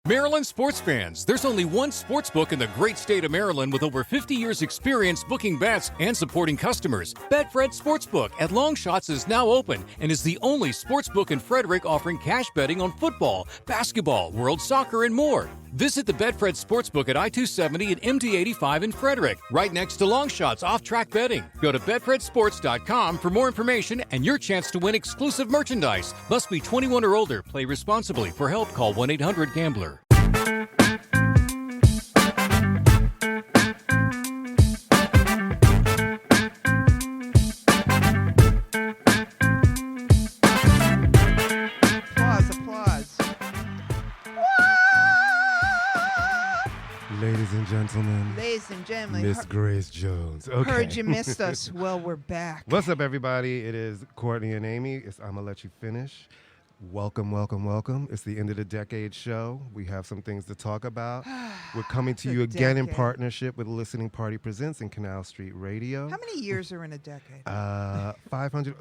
Maryland sports fans, there's only one sports book in the great state of Maryland with over 50 years experience booking bets and supporting customers. Betfred Sportsbook at Longshots is now open and is the only sportsbook in Frederick offering cash betting on football, basketball, world soccer, and more. Visit the Betfred Sportsbook at I-270 and MD-85 in Frederick, right next to Longshots off-track betting. Go to BetfredSports.com for more information and your chance to win exclusive merchandise. Must be 21 or older. Play responsibly. For help, call 1-800-GAMBLER. Ladies and gentlemen, Miss Grace Jones. Okay. Heard you missed us. Well, we're back. What's up, everybody? It is Courtney and Amy. It's ImmaLetYouFinish. Welcome, welcome, welcome. It's the end of the decade show. We have some things to talk about. We're coming to you again in partnership with Listening Party Presents and Canal Street Radio. How many years are in a decade? 500.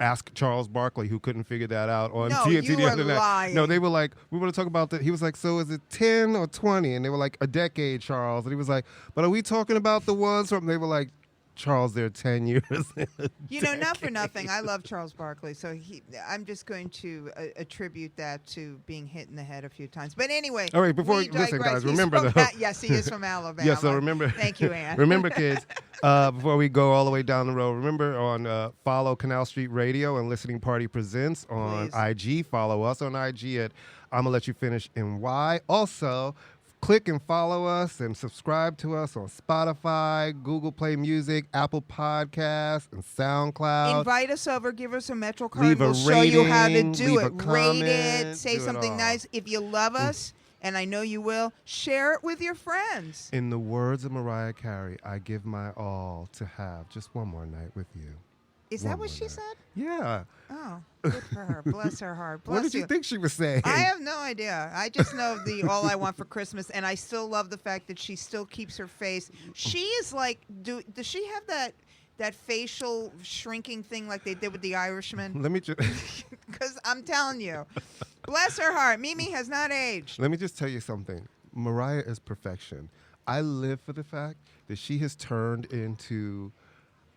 Ask Charles Barkley, who couldn't figure that out on No, TNT you the were other night. lying. No, they were like, we want to talk about that. He was like, so is it 10 or 20? And they were like, a decade, Charles. And he was like, but are we talking about the ones from? They were like, Charles, they're 10 years. You know, not for nothing. I love Charles Barkley, so I'm just going to attribute that to being hit in the head a few times. But anyway, all right, before listen, guys, remember though. Yes, he is from Alabama. Yes, so remember. Thank you, Ann. Remember, kids, before we go all the way down the road, remember on follow Canal Street Radio and Listening Party Presents on IG. Follow us on IG at ImmaLetYouFinish NY. Also, click and follow us and subscribe to us on Spotify, Google Play Music, Apple Podcasts, and SoundCloud. Invite us over. Give us a Metro card. Leave a we'll show you how to rating, do leave it. a comment, Rate it. Say do it something all. nice. If you love us, and I know you will, share it with your friends. In the words of Mariah Carey, I give my all to have just one more night with you. Is that what she said? Yeah. Oh, good for her. Bless her heart. Bless What did you think she was saying? I have no idea. I just know the All I Want for Christmas, and I still love the fact that she still keeps her face. She is like, does she have that facial shrinking thing like they did with the Irishman? Let me just Because I'm telling you, bless her heart. Mimi has not aged. Let me just tell you something. Mariah is perfection. I live for the fact that she has turned into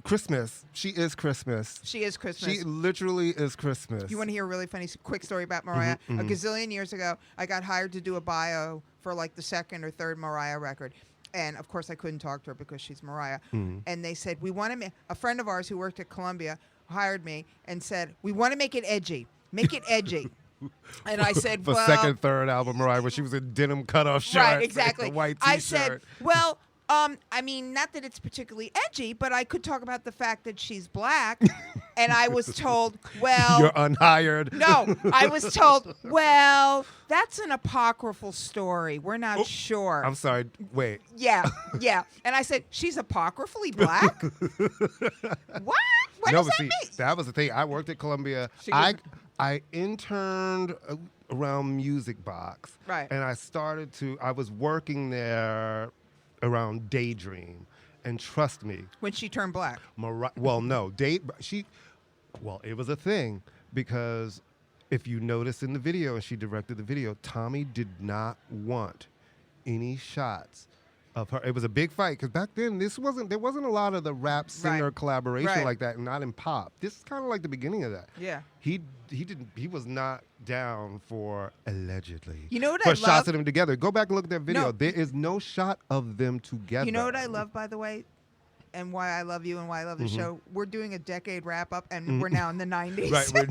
Christmas. She is Christmas. She is Christmas. She literally is Christmas. You want to hear a really funny, quick story about Mariah? Mm-hmm. A gazillion years ago, I got hired to do a bio for like the second or third Mariah record. And, of course, I couldn't talk to her because she's Mariah. Mm-hmm. And they said, a friend of ours who worked at Columbia hired me and said, we want to make it edgy. Make it edgy. And I said, for well. second, third album, Mariah, when she was in denim cutoff shirt. Right, exactly. The white T-shirt. I said, well, I mean, not that it's particularly edgy, but I could talk about the fact that she's black. And I was told, well. You're unhired. No, I was told, well, that's an apocryphal story. We're not sure. I'm sorry. Wait. Yeah. And I said, she's apocryphally black? What? What does that mean? That was the thing. I worked at Columbia. I interned around Music Box. Right. And I was working there around Daydream. And trust me. When she turned black. It was a thing because if you notice in the video, and she directed the video, Tommy did not want any shots of her. It was a big fight because back then there wasn't a lot of the rap singer collaboration like that, not in pop. This is kind of like the beginning of that. Yeah. He was not down for allegedly. You know what for I shots love? of them together. Go back and look at that video. No. There is no shot of them together. You know what I love, by the way, and why I love you and why I love the show? We're doing a decade wrap up, and we're now in the 90s. Right.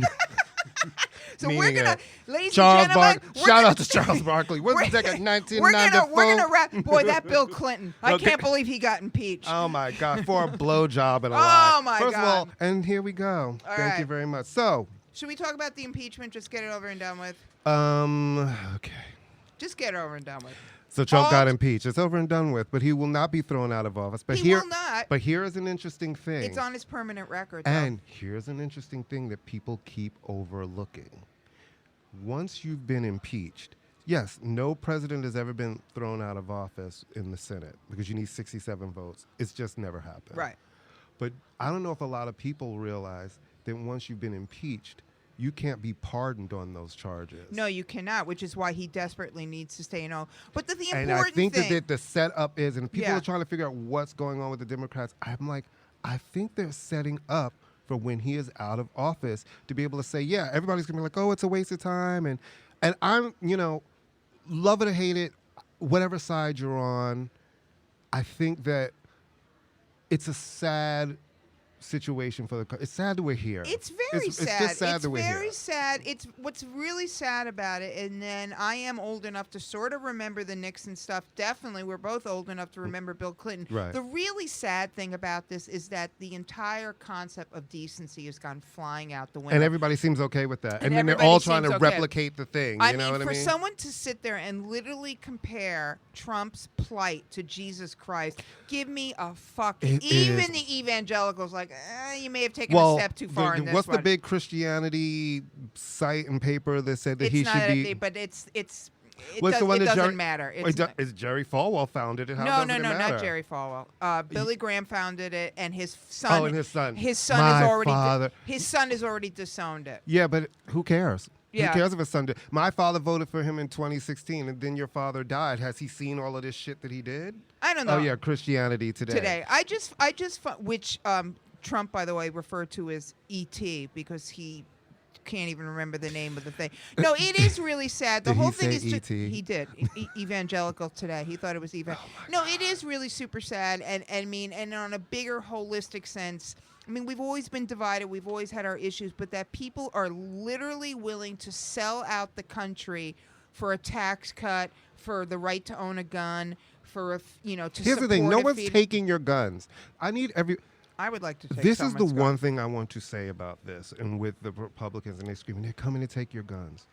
So we're going to, ladies Charles and gentlemen. Shout out to Charles Barkley. What's the decade? 1994? We're gonna wrap. Boy, that Bill Clinton. I can't believe he got impeached. Oh, my God. For a blowjob and a lie. Oh, my First God. of all, and here we go. Thank right. you very much. So. Should we talk about the impeachment? Just get it over and done with. Okay. Just get it over and done with. So Trump got impeached. It's over and done with, but he will not be thrown out of office. But He will not. But here is an interesting thing. It's on his permanent record, though. And here's an interesting thing that people keep overlooking. Once you've been impeached, yes, no president has ever been thrown out of office in the Senate because you need 67 votes. It's just never happened. Right. But I don't know if a lot of people realize that once you've been impeached, you can't be pardoned on those charges. No, you cannot, which is why he desperately needs to stay in office. But the important and I think thing, that the setup is, and people are trying to figure out what's going on with the Democrats. I'm like, I think they're setting up for when he is out of office to be able to say, yeah, everybody's going to be like, oh, it's a waste of time. And I'm, love it or hate it, whatever side you're on, I think that it's a sad situation for the country. It's sad that we're here. It's very sad. It's just sad that we're here. It's very sad. It's what's really sad about it. And then I am old enough to sort of remember the Nixon stuff. Definitely, we're both old enough to remember Bill Clinton. Right. The really sad thing about this is that the entire concept of decency has gone flying out the window. And everybody seems okay with that. And then they're all trying to replicate the thing. You know what I mean? For someone to sit there and literally compare Trump's plight to Jesus Christ, give me a fucking... Even the evangelicals like, you may have taken a step too far in this what's one. the big Christianity site and paper that said that he should be... But it doesn't matter. Is Jerry Falwell founded it? No, not Jerry Falwell. Billy Graham founded it, and his son. Oh, and his son. His son has already disowned it. Yeah, but who cares? Yeah. Who cares if his son did? My father voted for him in 2016, and then your father died. Has he seen all of this shit that he did? I don't know. Oh yeah, Christianity Today. Which Trump, by the way, referred to as E.T. because he can't even remember the name of the thing. No, it is really sad. The whole thing is he did. Evangelical Today. He thought it was it is really super sad, and on a bigger holistic sense. I mean, we've always been divided. We've always had our issues, but that people are literally willing to sell out the country for a tax cut, for the right to own a gun, to Here's the thing: no one's taking your guns. I would like to take This is the someone's gun. one thing I want to say about this, and with the Republicans, and they're screaming, they're coming to take your guns.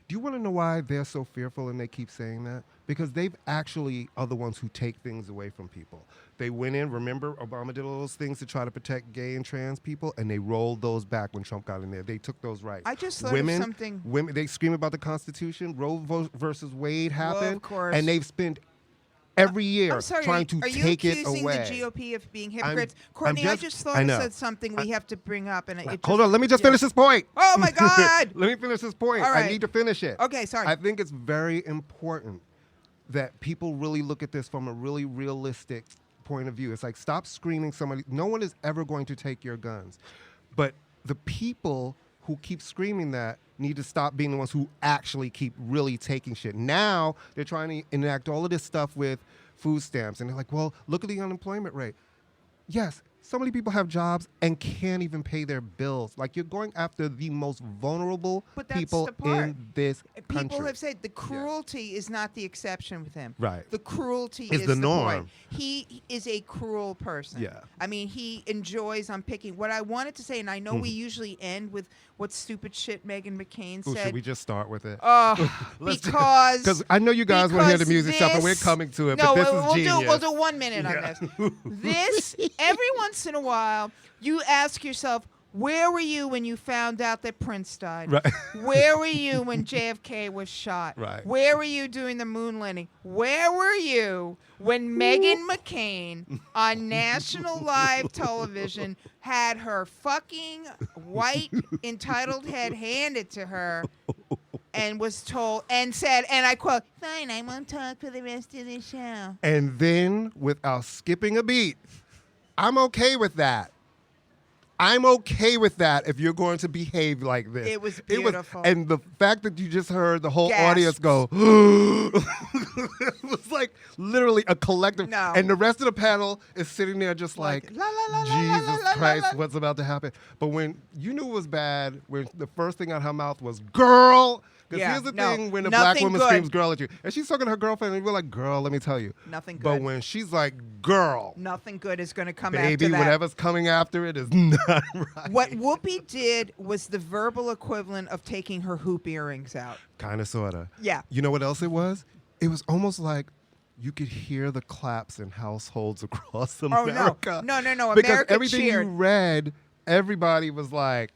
Do you want to know why they're so fearful and they keep saying that? Because they've actually are the ones who take things away from people. They went in, remember, Obama did all those things to try to protect gay and trans people, and they rolled those back when Trump got in there. They took those rights. I just thought of something. Women, they scream about the Constitution. Roe versus Wade happened. Well, of course. And they've spent every year trying to take it away. Are you accusing the GOP of being hypocrites? Courtney, I just thought I said something we have to bring up. Hold on, let me just finish this point. Oh, my God. Let me finish this point. All right. I need to finish it. Okay, sorry. I think it's very important that people really look at this from a really realistic point of view. It's like, stop screaming somebody. No one is ever going to take your guns. But the people who keep screaming that need to stop being the ones who actually keep really taking shit. Now they're trying to enact all of this stuff with food stamps. And they're like, well, look at the unemployment rate. Yes, so many people have jobs and can't even pay their bills. Like, you're going after the most vulnerable people in this country. People have said the cruelty is not the exception with him. Right. The cruelty is the norm. Point. He is a cruel person. Yeah. I mean, he enjoys unpicking. What I wanted to say, and I know we usually end with what stupid shit Meghan McCain said. Should we just start with it? Because I know you guys want to hear the music stuff, and we're coming to it. No, but this is genius. We'll do 1 minute on this. Every once in a while, you ask yourself, where were you when you found out that Prince died? Right. Where were you when JFK was shot? Right. Where were you doing the moon landing? Where were you when Meghan McCain on national live television had her fucking white entitled head handed to her and was told and said, and I quote, "Fine, I won't talk for the rest of the show." And then, without skipping a beat, I'm okay with that. I'm okay with that if you're going to behave like this. It was beautiful. And the fact that you just heard the whole Gasps. audience go, it was like literally a collective. No. And the rest of the panel is sitting there just like la, la, la, la, Jesus la, la, Christ, la, la. what's about to happen? But when you knew it was bad, when the first thing out her mouth was, girl. Because here's the thing, when a black woman screams girl at you, and she's talking to her girlfriend, and you're like, girl, let me tell you. Nothing good. But when she's like, girl. Nothing good is going to come baby, after that. Whatever's coming after it is not right. What Whoopi did was the verbal equivalent of taking her hoop earrings out. Kind of, sort of. Yeah. You know what else it was? It was almost like you could hear the claps in households across America. No. America because everything cheered. you read, everybody was like,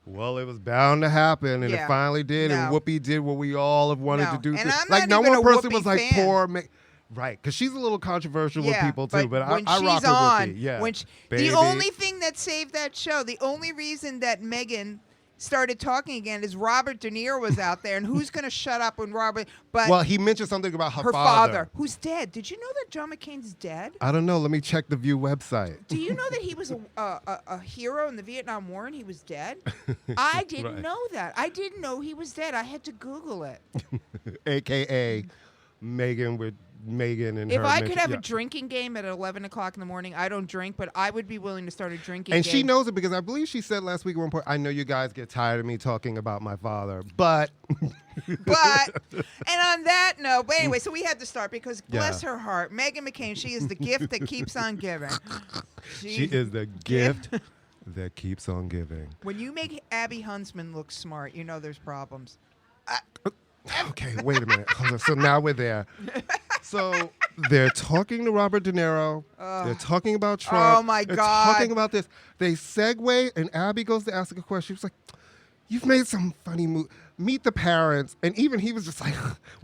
well, it was bound to happen, and it finally did, and Whoopi did what we all have wanted to do. And I'm like, not no even one a person Whoopi was like, fan. poor Right, because she's a little controversial with people too, but I rock she's with on, Whoopi. Yeah, the only thing that saved that show, the only reason that Meghan started talking again is Robert De Niro was out there, and who's going to shut up when Robert? But Well, he mentioned something about her father, who's dead. Did you know that John McCain's dead? I don't know. Let me check the View website. Do you know that he was a hero in the Vietnam War and he was dead? I didn't know that. I didn't know he was dead. I had to Google it. AKA Megan and if her. I could have a drinking game at 11 o'clock in the morning, I don't drink, but I would be willing to start a drinking game. And she knows it because I believe she said last week at one point, I know you guys get tired of me talking about my father, but... and on that note, but anyway, so we had to start because bless her heart, Meghan McCain, she is the gift that keeps on giving. She is the gift that keeps on giving. When you make Abby Huntsman look smart, you know there's problems. Okay, wait a minute. Hold on. So now we're there. So they're talking to Robert De Niro. They're talking about Trump. Oh, my they're God. Talking about this. They segue, and Abby goes to ask a question. She's like, you've made some funny move. Meet the parents. And even he was just like,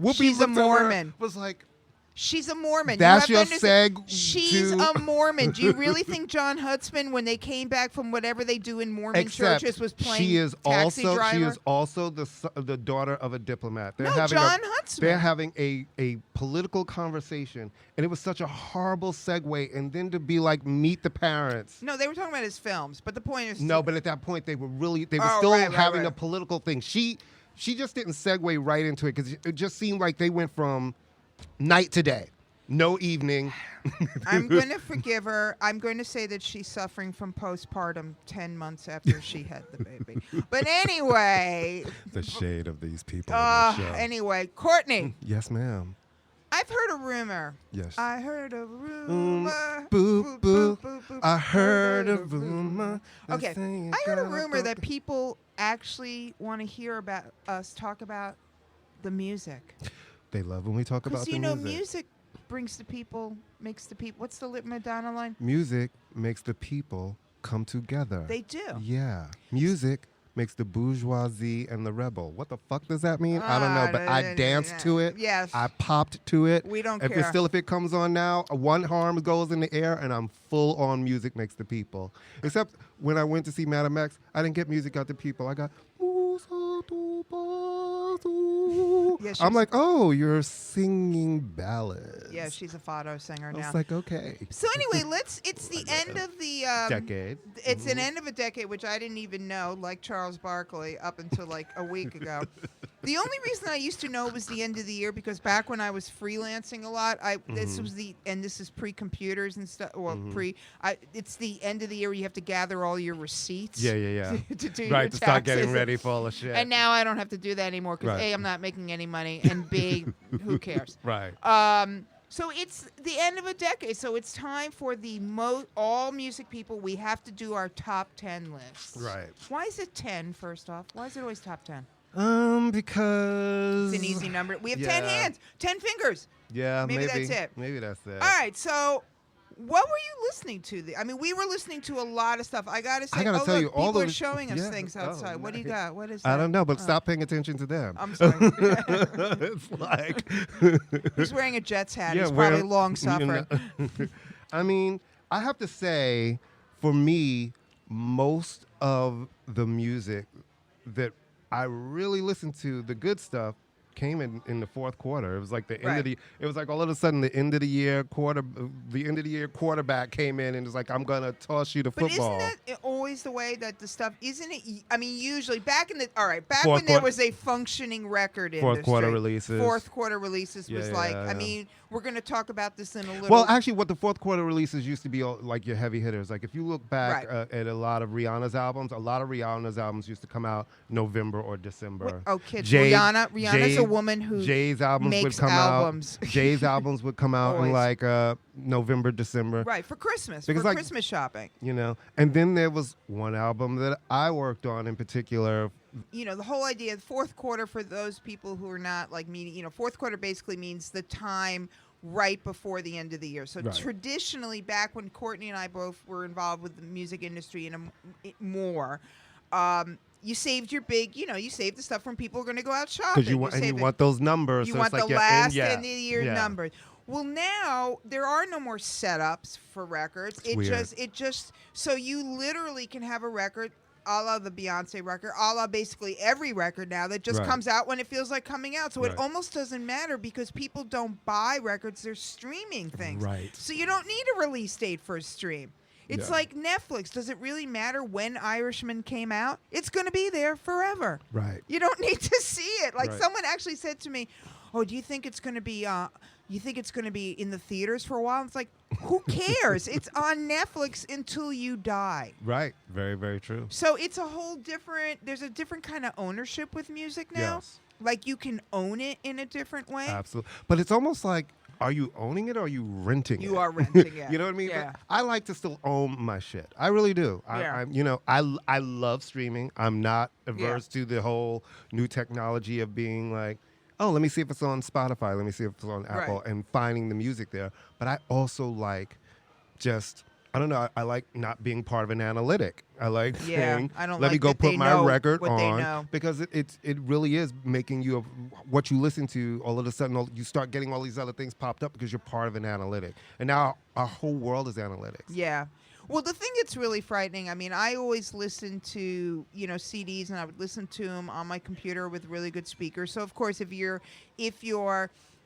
Whoopi She's a Mormon. Was like, she's a Mormon. That's you your seg. seg. She's a Mormon. Do you really think John Huntsman, when they came back from whatever they do in Mormon churches, was playing taxi driver? She is also the daughter of a diplomat. They're having John Huntsman. They're having a political conversation, and it was such a horrible segue. And then to be like, meet the parents. No, they were talking about his films, but the point is... No, but at that point, they were still having a political thing. She just didn't segue right into it because it just seemed like they went from night to day. No evening. I'm going to forgive her. I'm going to say that she's suffering from postpartum 10 months after she had the baby. But anyway. The shade of these people. On the show. Anyway, Courtney. Yes, ma'am. I've heard a rumor. Yes. I heard a rumor. Boo, boo. I heard a rumor. Okay. I heard a rumor that people actually want to hear about us talk about the music. They love when we talk about the music. Because, music brings the people, makes the people. What's the Madonna line? Music makes the people come together. They do. Yeah. Music makes the bourgeoisie and the rebel. What the fuck does that mean? I don't know, but I danced to it. Yes. I popped to it. We don't care. If it comes on now, one arm goes in the air and I'm full on music makes the people. Except when I went to see Madam X, I didn't get music out the people. I got... Yeah, I'm like, oh, you're singing ballads. Yeah, she's a fado singer now. I was like, okay. So anyway, it's the end of the decade. It's an end of a decade, which I didn't even know, like Charles Barkley, up until like a week ago. The only reason I used to know it was the end of the year because back when I was freelancing a lot, this is pre-computers and stuff. Well, it's the end of the year where you have to gather all your receipts. Yeah. to do right, your to taxes. start getting ready for all the shit. And now I don't have to do that anymore because A, I'm not making any money, and B, who cares? Right. So it's the end of a decade. So it's time for all music people. We have to do our top 10 lists. Right. Why is it 10? First off, why is it always top 10? Because it's an easy number. We have 10 hands, 10 fingers. Yeah, maybe that's it. Maybe that's it. All right, so what were you listening to? We were listening to a lot of stuff. I gotta say, I gotta tell you, all people those are showing us things outside. What do you got? What is that? I don't know, but stop paying attention to them. I'm sorry. It's like he's wearing a Jets hat. He's probably long suffering. I have to say, for me, most of the music that I really listened to, the good stuff, came in the fourth quarter. It was like the end of the. It was like all of a sudden the end of the year quarterback came in and was like, I'm gonna toss you the football. But isn't that always the way that the stuff? Isn't it? Usually back when there was a functioning record industry. Fourth quarter releases. Fourth quarter releases was we're gonna talk about this in a little. Well, actually, what the fourth quarter releases used to be like your heavy hitters. Like if you look back at a lot of Rihanna's albums, used to come out November or December. Kids, Rihanna's a woman who Jay's albums would come albums. out. Jay's albums would come out in like November, December. Right, for Christmas, because for Christmas shopping. And then there was one album that I worked on in particular. The whole idea of fourth quarter, for those people who are not like me, fourth quarter basically means the time right before the end of the year. So traditionally, back when Courtney and I both were involved with the music industry and more, you saved your big, you saved the stuff from people who are going to go out shopping. Because you want those numbers. You so want it's like the last end of the year yeah. numbers. Well, now there are no more setups for records. It just so you literally can have a record a la the Beyonce record, a la basically every record now that just comes out when it feels like coming out. So it almost doesn't matter because people don't buy records; they're streaming things. Right. So you don't need a release date for a stream. It's like Netflix. Does it really matter when Irishman came out? It's going to be there forever. Right. You don't need to see it. Like someone actually said to me, "Oh, do you think it's going to be? You think it's going to be in the theaters for a while?" It's like, who cares? It's on Netflix until you die. Right. Very, very true. So it's a whole different. There's a different kind of ownership with music now. Yes. Like you can own it in a different way. Absolutely. But it's almost like, are you owning it or are you renting it? You are renting it. You know what I mean? Yeah. I like to still own my shit. I really do. Yeah. I love streaming. I'm not averse to the whole new technology of being like, oh, let me see if it's on Spotify. Let me see if it's on Apple and finding the music there. But I also like just, I don't know, I like not being part of an analytic. I like saying, I don't let like me go that put they my know record what they on know. because it really is making you, what you listen to, all of a sudden you start getting all these other things popped up because you're part of an analytic. And now our whole world is analytics. Yeah. Well, the thing that's really frightening, I mean, I always listen to, CDs, and I would listen to them on my computer with really good speakers. So, of course, if your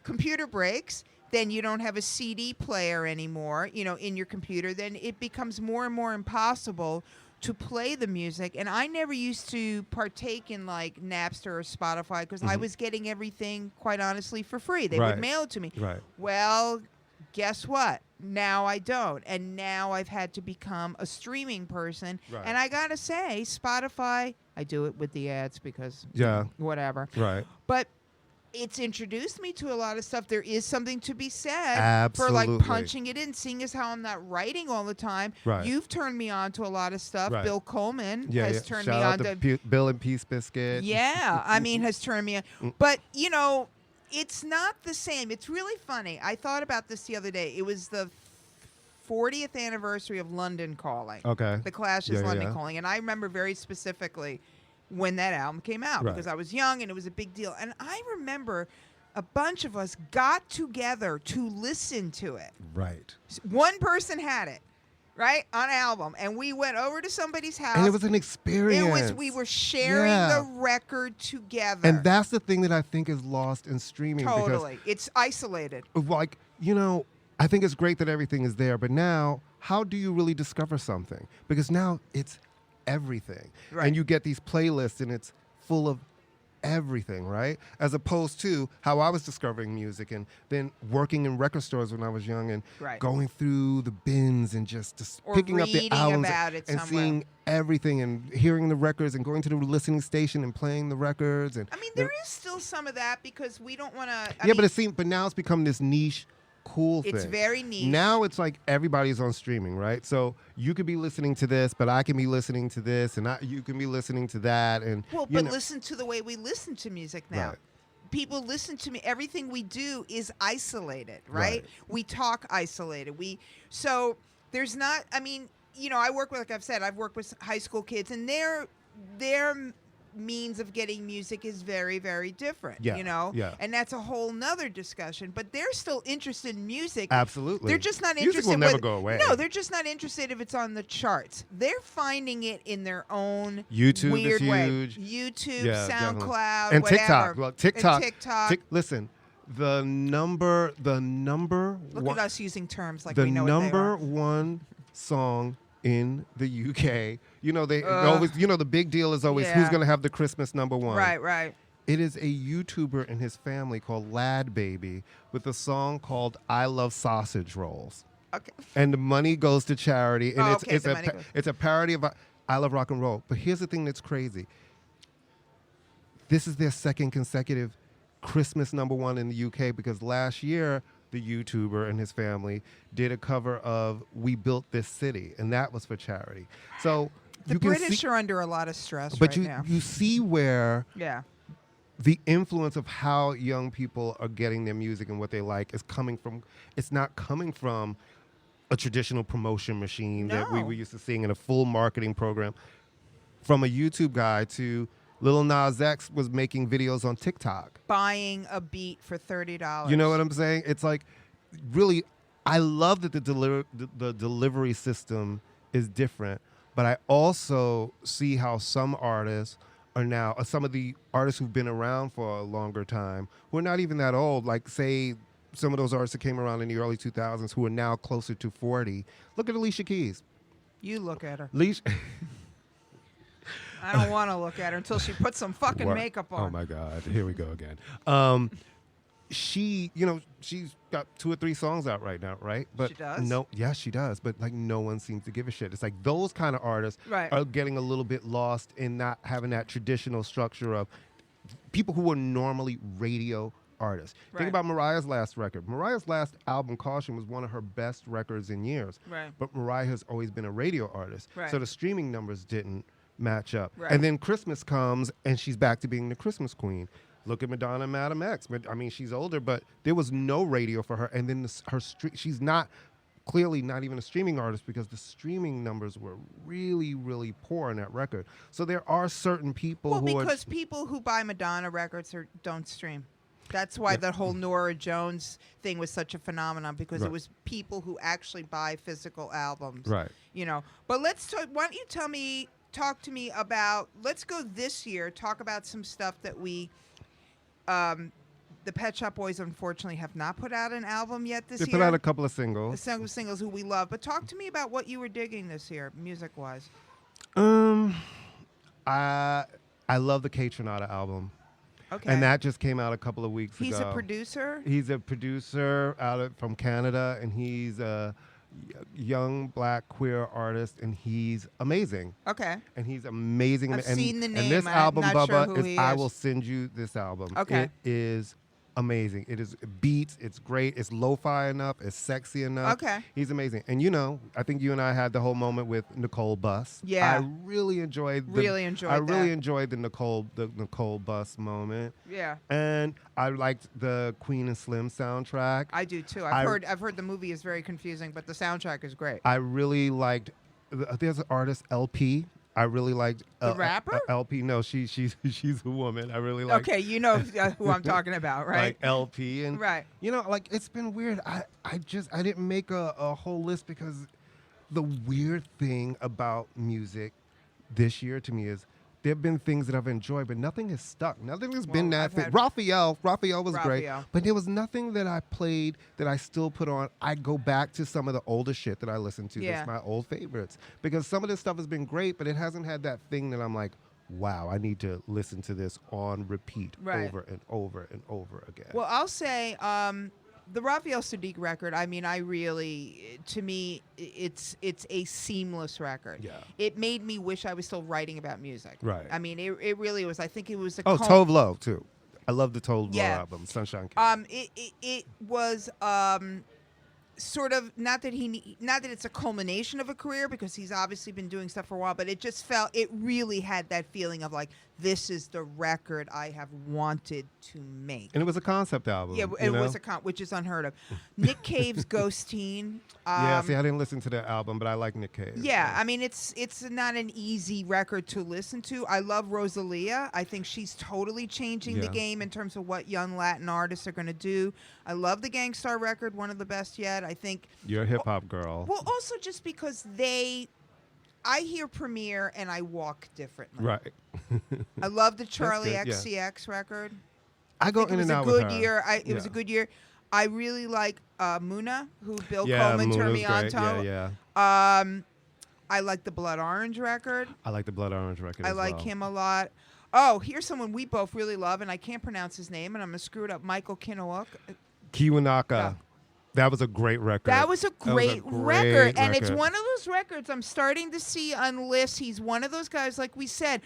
computer breaks, then you don't have a CD player anymore, in your computer, then it becomes more and more impossible to play the music. And I never used to partake in like Napster or Spotify because I was getting everything, quite honestly, for free. They would mail it to me. Right. Well, guess what? Now I don't. And now I've had to become a streaming person. Right. And I got to say, Spotify, I do it with the ads because whatever. Right. But it's introduced me to a lot of stuff. There is something to be said for Absolutely. like punching it in, seeing as how I'm not writing all the time. Right. You've turned me on to a lot of stuff. Right. Bill Coleman Yeah, has turned Shout me out on to Bill and Peace Biscuit. Yeah, I mean, has turned me on. But, it's not the same. It's really funny. I thought about this the other day. It was the 40th anniversary of London Calling. Okay. The Clash's London Calling. And I remember very specifically when that album came out because I was young and it was a big deal. And I remember a bunch of us got together to listen to it. Right. One person had it, right, on album. And we went over to somebody's house. And it was an experience. We were sharing the record together. And that's the thing that I think is lost in streaming. Totally. It's isolated. Like, I think it's great that everything is there, but now, how do you really discover something? Because now it's everything. Right. And you get these playlists and it's full of everything, right? As opposed to how I was discovering music and then working in record stores when I was young and going through the bins and just picking up the albums and seeing everything and hearing the records and going to the listening station and playing the records. And I mean, there is still some of that because we don't want to. But now it's become this niche cool thing. It's very niche. Now it's like everybody's on streaming, right? So you could be listening to this, but I can be listening to this, and you can be listening to that. And listen to the way we listen to music now. Right. People listen to me. Everything we do is isolated, right? We talk isolated. So there's not. I mean, I work with, like I've said, I've worked with high school kids, and their means of getting music is very, very different, and that's a whole nother discussion, but they're still interested in music. Absolutely. They're just not music interested. Will never go away. No, they're just not interested if it's on the charts. They're finding it in their own YouTube weird is way. huge. YouTube, Definitely. SoundCloud, and whatever. TikTok. Well, TikTok. Listen, the number look at us using terms like the we know what they number are. one song in the UK. They always, the big deal is always who's going to have the Christmas number one. Right. It is a YouTuber and his family called Lad Baby with a song called I Love Sausage Rolls. Okay. And the money goes to charity. And Oh, it's a parody of I Love Rock and Roll. But here's the thing that's crazy. This is their second consecutive Christmas number one in the UK because last year the YouTuber and his family did a cover of We Built This City, and that was for charity. So the British are under a lot of stress but now. you see where the influence of how young people are getting their music and what they like is coming from. It's not coming from a traditional promotion machine that we were used to seeing in a full marketing program. From a YouTube guy to Lil Nas X was making videos on TikTok. Buying a beat for $30. You know what I'm saying? It's like, really, I love that the delivery system is different, But I also see how some artists are now, some of the artists who've been around for a longer time, who are not even that old, like say some of those artists that came around in the early 2000s who are now closer to 40. Look at Alicia Keys. You look at her. Alicia. I don't want to look at her until she puts some fucking makeup on. Oh my God, here we go again. She, she's got 2 or 3 songs out right now, right? But she does? No, yes, she does. But like no one seems to give a shit. It's like those kind of artists are getting a little bit lost in not having that traditional structure of people who were normally radio artists. Think about Mariah's last record. Mariah's last album, Caution, was one of her best records in years. Right. But Mariah has always been a radio artist. Right. So the streaming numbers didn't match up. Right. And then Christmas comes and she's back to being the Christmas queen. Look at Madonna and Madam X. I mean, she's older, but there was no radio for her. And then she's not, clearly not even a streaming artist because the streaming numbers were really, really poor on that record. So there are certain people because people who buy Madonna records don't stream. That's why the whole Norah Jones thing was such a phenomenon, because it was people who actually buy physical albums. Right. But let's talk. Why don't you talk to me about, let's go this year, talk about some stuff that we, the Pet Shop Boys unfortunately have not put out an album yet this year. They put out a couple of singles. Singles who we love. But talk to me about what you were digging this year, music-wise. I love the Kaytranada album. Okay. And that just came out a couple of weeks ago. He's a producer? He's a producer from Canada, and he's a young black queer artist, and he's amazing. Okay. And he's amazing. I've seen the name. And this album, I'm not Bubba, sure who he is. I will send you this album. Okay. It is amazing. It is beats. It's great. It's lo-fi enough. It's sexy enough. Okay. He's amazing. And I think you and I had the whole moment with Nicole Buss. Yeah. I really enjoyed the Nicole Buss moment. Yeah. And I liked the Queen and Slim soundtrack. I do too. I've heard the movie is very confusing, but the soundtrack is great. I really liked. There's an artist, LP. I really liked the rapper. LP. No, she's a woman. I really like. Okay, you know who I'm talking about, right? Like LP and right. Like it's been weird. I didn't make a whole list because the weird thing about music this year to me is there have been things that I've enjoyed, but nothing has stuck. Nothing has been that thing. Raphael was great, but there was nothing that I played that I still put on. I go back to some of the older shit that I listened to. That's my old favorites, because some of this stuff has been great, but it hasn't had that thing that I'm like, wow, I need to listen to this on repeat over and over and over again. Well, I'll say the Raphael Sadiq record, I mean, to me, it's a seamless record. Yeah. It made me wish I was still writing about music. Right. I mean, it really was. I think it was Tove Lo, too. I love the Tove Lo album, Sunshine Kid. It was sort of, not that it's a culmination of a career, because he's obviously been doing stuff for a while, but it really had that feeling of like, this is the record I have wanted to make. And it was a concept album. Yeah, it was which is unheard of. Nick Cave's Ghosteen. I didn't listen to that album, but I like Nick Cave. Yeah, I mean, it's not an easy record to listen to. I love Rosalia. I think she's totally changing the game in terms of what young Latin artists are going to do. I love the Gangstar record, one of the best yet. I think you're a hip hop girl. Well, also just because I hear Premiere and I walk differently. Right. I love the Charlie XCX record. I go in and out with her. It was a good year. I really like Muna, who Bill Coleman turned me on to. Yeah. I like the Blood Orange record. I like the Blood Orange record. I like him a lot. Oh, here's someone we both really love, and I can't pronounce his name, and I'm gonna screw it up. Michael Kiwanuka. Yeah. That was a great record. That was a great record. And it's one of those records I'm starting to see on lists. He's one of those guys, like we said.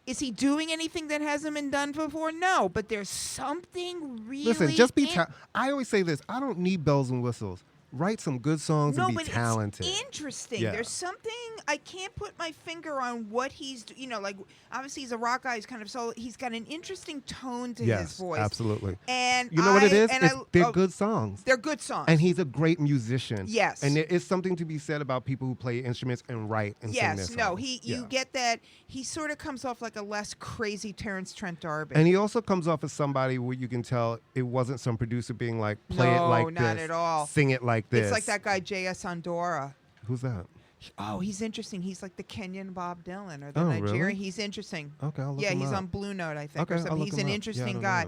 Is he doing anything that hasn't been done before? No, but there's something really. Listen, just be. I always say this: I don't need bells and whistles. Write some good songs and be talented. It's interesting. Yeah. There's something I can't put my finger on what he's. Like obviously he's a rock guy. He's kind of he's got an interesting tone to his voice. Absolutely. And you know what it is? They're good songs. They're good songs. And he's a great musician. Yes. And there is something to be said about people who play instruments and write and sing their songs. Yes. No. You get that. He sort of comes off like a less crazy Terrence Trent D'Arby. And he also comes off as somebody where you can tell it wasn't some producer being like, play it like this. No, not at all. Sing it like this. It's like that guy J.S. Andorra. Who's that? Oh, he's interesting. He's like the Kenyan Bob Dylan or the Oh, Nigerian. really? He's interesting. Okay, I'll look Yeah, him he's up. on Blue Note, I think. Okay, Or I'll something. look He's him an up. Yeah, I interesting don't guy.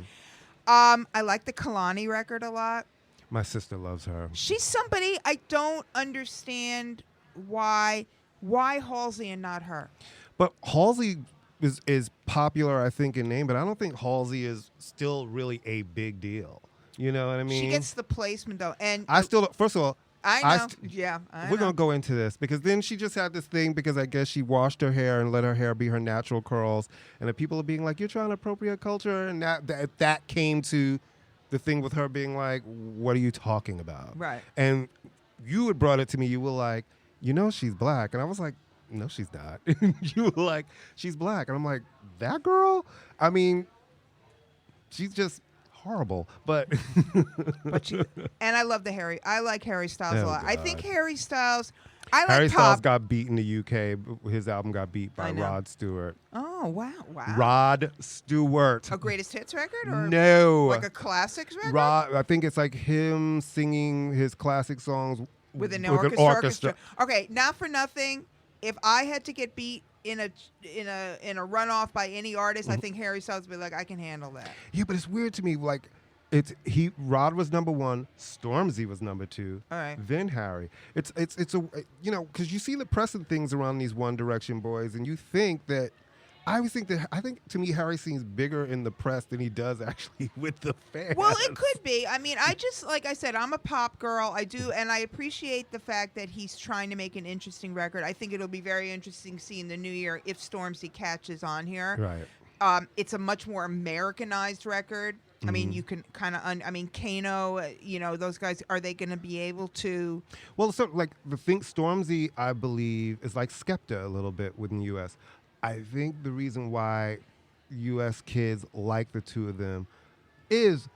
know. I like the Kalani record a lot. My sister loves her. She's somebody I don't understand why Halsey and not her. But Halsey is popular, I think, in name, but I don't think Halsey is still really a big deal. You know what I mean? She gets the placement though, and I still, first of all, I know. we're going to go into this because then she just had this thing because I guess she washed her hair and let her hair be her natural curls. And the people are being like, you're trying to appropriate culture. And that came to the thing with her being like, what are you talking about? Right. And you had brought it to me. You were like, she's black. And I was like, no, she's not. You were like, she's black. And I'm like, that girl? I mean, she's just horrible, but and I love I like Harry Styles a lot. God. I think Harry Styles. I like Harry pop. Styles got beat in the UK. His album got beat by Rod Stewart. Oh wow! Rod Stewart. A greatest hits record or no, like a classics record? I think it's like him singing his classic songs with an orchestra. Okay, not for nothing. If I had to get beat in a runoff by any artist, I think Harry Styles would be like, I can handle that. Yeah, but it's weird to me. Like, Rod was number 1, Stormzy was number 2, all right, then Harry. It's a because you see the pressing things around these One Direction boys, and you think that. I think to me Harry seems bigger in the press than he does actually with the fans. Well, it could be. I mean, I just like I said, I'm a pop girl. I do, and I appreciate the fact that he's trying to make an interesting record. I think it'll be very interesting seeing the new year if Stormzy catches on here. Right. It's a much more Americanized record. I mean, you can kind of, Kano, those guys, are they going to be able to? Well, so like the thing, Stormzy, I believe, is like Skepta a little bit within the U.S. I think the reason why U.S. kids like the two of them is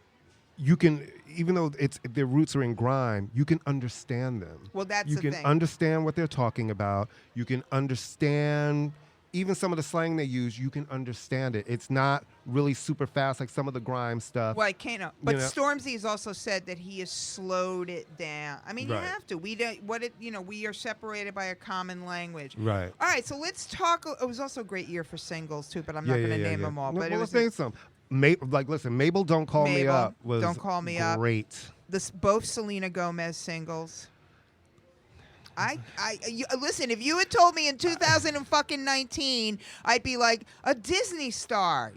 you can, even though their roots are in grime, you can understand them. Well, that's you the can thing. understand what they're talking about. You can understand even some of the slang they use. You can understand it. It's not really super fast like some of the grime stuff. Well, Kano, but Stormzy has also said that he has slowed it down. I mean, you have to. We don't. We are separated by a common language. Right. All right. So let's talk. It was also a great year for singles too, but I'm not going to name them all. No, but well, let's name some. Listen, Mabel, Don't Call Me Up was Don't Call Me Up. Great. Both Selena Gomez singles. Listen, if you had told me in 2019, I'd be like a Disney star,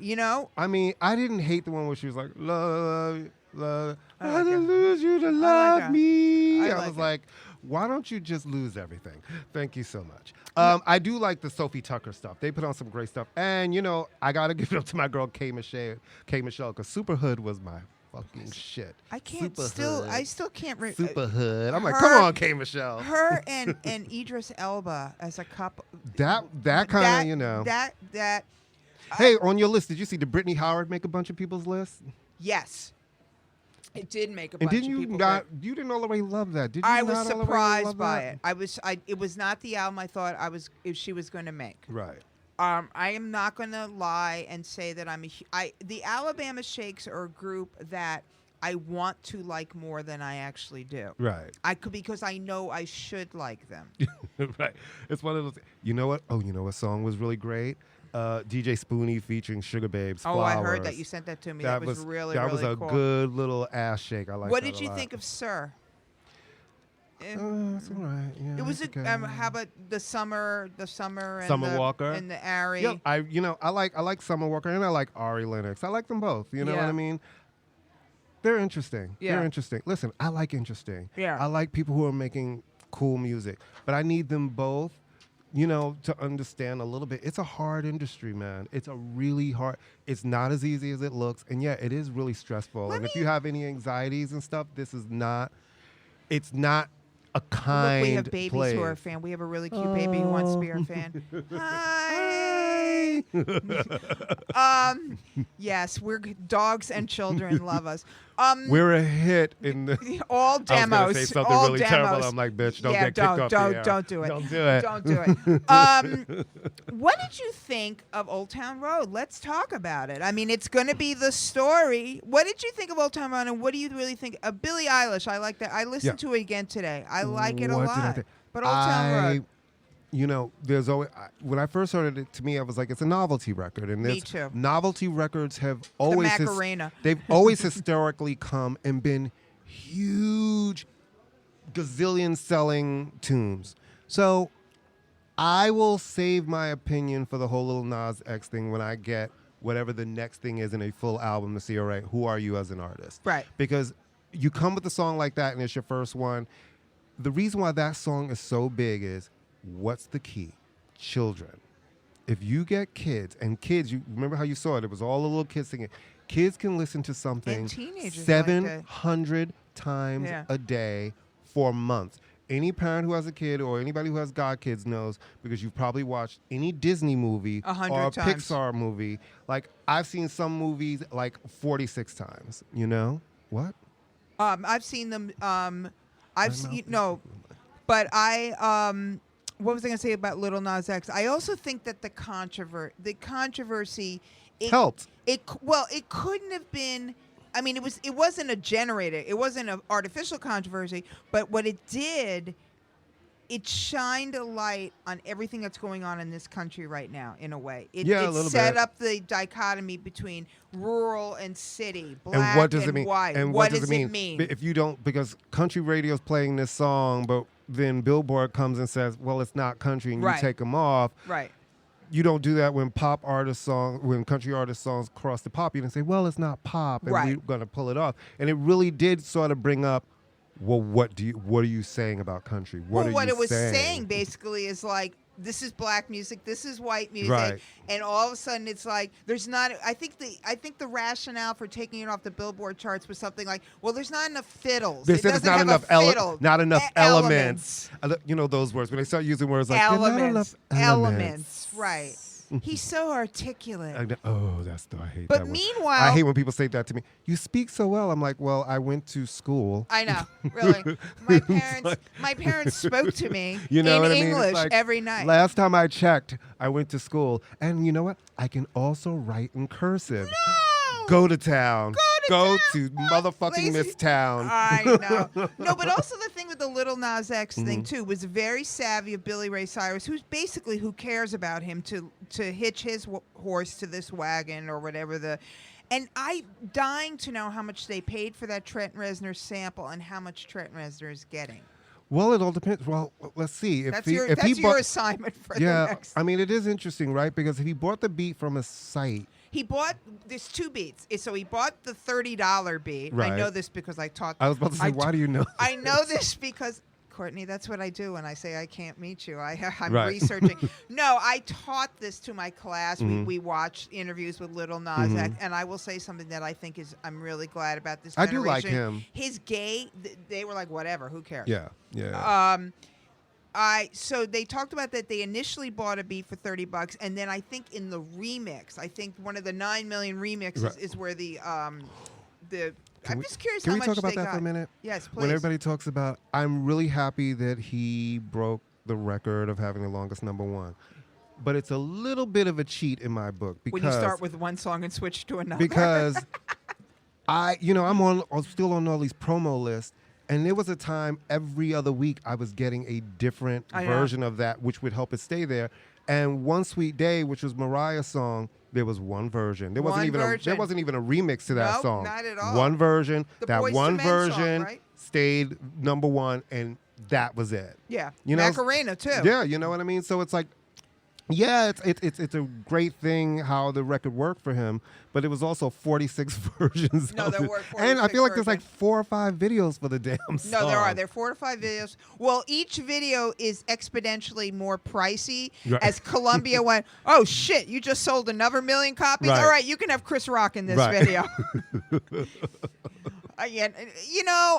I mean, I didn't hate the one where she was like, love, I didn't lose you to love me. I was like, why don't you just lose everything? Thank you so much. I do like the Sophie Tucker stuff. They put on some great stuff. And, I got to give it up to my girl, K. Michelle, because Superhood was my fucking shit. I can't Superhood. I still can't. Superhood. I'm like, come on, K. Michelle. Her and Idris Elba as a couple. That kind of, That. Hey, on your list, did you see did Brittany Howard make a bunch of people's lists? Yes. It did make a bunch of people. You didn't already love that, did you? I was surprised by it. It was not the album I thought she was going to make. Right. I am not going to lie and say that the Alabama Shakes are a group that I want to like more than I actually do. Right. Because I know I should like them. Right. It's one of those. You know what? Oh, what song was really great? DJ Spoonie featuring Sugar Babes. Oh, Flowers. I heard that. You sent that to me. That was really, really cool. That was a good little ass shake. I like that. What did you think of Sir? It's all right. Yeah, it was okay. How about the Summer and Summer Walker and the Ari? Yep. I like Summer Walker and I like Ari Lennox. I like them both. You know what I mean? They're interesting. Yeah. They're interesting. Listen, I like interesting. Yeah. I like people who are making cool music, but I need them both, to understand a little bit. It's a hard industry, man. It's a really hard. It's not as easy as it looks, and yeah, it is really stressful. If you have any anxieties and stuff, this is not. It's not a kind. Look, we have babies place. who are a fan. We have a really cute baby who wants to be our fan. Hi. Yes, we're dogs and children love us. We're a hit in the all demos. I was gonna say something all really demos. terrible. I'm like, bitch, don't get kicked off the air. Don't do it. Don't do it. Don't do it. What did you think of Old Town Road? Let's talk about it. I mean, it's going to be the story. What did you think of Old Town Road, and what do you really think of Billie Eilish? I like that. I listened to it again today. I like it a lot. But Old Town Road. there's always when I first heard it, to me, I was like, it's a novelty record, and Me too. novelty records have always Macarena. they've always historically come and been huge, gazillion selling tunes. So I will save my opinion for the whole Lil Nas X thing when I get whatever the next thing is in a full album to see, all right, who are you as an artist? Right. Because you come with a song like that and it's your first one. The reason why that song is so big is, what's the key? Children. If you get kids, and kids, you remember how you saw it, it was all the little kids singing. Kids can listen to something And teenagers 700 times Yeah. a day for months. Any parent who has a kid or anybody who has godkids knows, because you've probably watched any Disney movie 100 or a times. Pixar movie. Like, I've seen some movies like 46 times, you know? What? I've seen them. I've seen mouth but what was I going to say about Little Nas X? I also think that the controversy Helped. It couldn't have been. I mean, it wasn't a generator. It wasn't an artificial controversy. But what it did, it shined a light on everything that's going on in this country right now. In a way, it a little set bit. up the dichotomy between rural and city, black And what does it mean? white. And what does it mean? If you don't, because country radio's playing this song, but then Billboard comes and says, well, it's not country, and Right. you take them off. Right. You don't do that when when country artist songs cross the pop. You don't say, well, it's not pop, and Right. we're going to pull it off. And it really did sort of bring up, well, what are you saying about country? What it was saying basically is like, this is black music, this is white music, Right. and all of a sudden it's like there's not. I think the rationale for taking it off the Billboard charts was something like, well, there's not enough fiddles. They It said it's doesn't not have enough a fiddle. not enough Elements. elements. You know those words when they start using words like "There's not enough Elements. Right. He's so articulate. I hate But that word. meanwhile- I hate when people say that to me. You speak so well. I'm like, well, I went to school. I know, really. My parents spoke to me You know in what I mean? It's English like, every night. Last time I checked, I went to school. And you know what? I can also write in cursive. No! Go to town. Go to motherfucking Lazy- Miss Town. I know. No, but also the thing with the Little Nas X thing too was very savvy of Billy Ray Cyrus, who cares about him to hitch his horse to this wagon or whatever and I dying to know how much they paid for that Trent Reznor sample and how much Trent Reznor is getting. Well, it all depends. Well, let's see. That's your assignment for the next. I mean, it is interesting, right? Because if he bought the beat from a site. He bought there's two beats. So he bought the $30 beat. Right. I know this because I taught. I was about to say, why do you know? I know this because, Courtney, that's what I do when I say I can't meet you. I'm Right. researching. No, I taught this to my class. We watched interviews with Little Nas X, and I will say something that I think I'm really glad about this I generation. do like him. His gay, they were like, whatever, who cares? Yeah. So they talked about that they initially bought a beat for $30, and then I think in the remix, I think one of the 9 million remixes Right. is where I'm just curious Can how we much talk about they that got. for a minute? Yes, please. When everybody talks about, I'm really happy that he broke the record of having the longest #1. But it's a little bit of a cheat in my book because when you start with one song and switch to another. because I'm still on all these promo lists. And there was a time every other week I was getting a different version of that, which would help it stay there. And One Sweet Day, which was Mariah's song, there was one version. There wasn't even a remix to that Nope, song. not at all. One version. The That Boyz II one Men song, version right? stayed #1, and that was it. Yeah, You know, Macarena too. Yeah, you know what I mean? So it's like, yeah, it's a great thing how the record worked for him, but it was also 46 versions. No, of there it. were And I 46 feel like there's like versions. 4 or 5 videos for the damn song. No, there are. There are 4 to 5 videos. Well, each video is exponentially more pricey Right. as Columbia went, oh, shit, you just sold another 1 million copies? Right. All right, you can have Chris Rock in this Right. video. Yeah,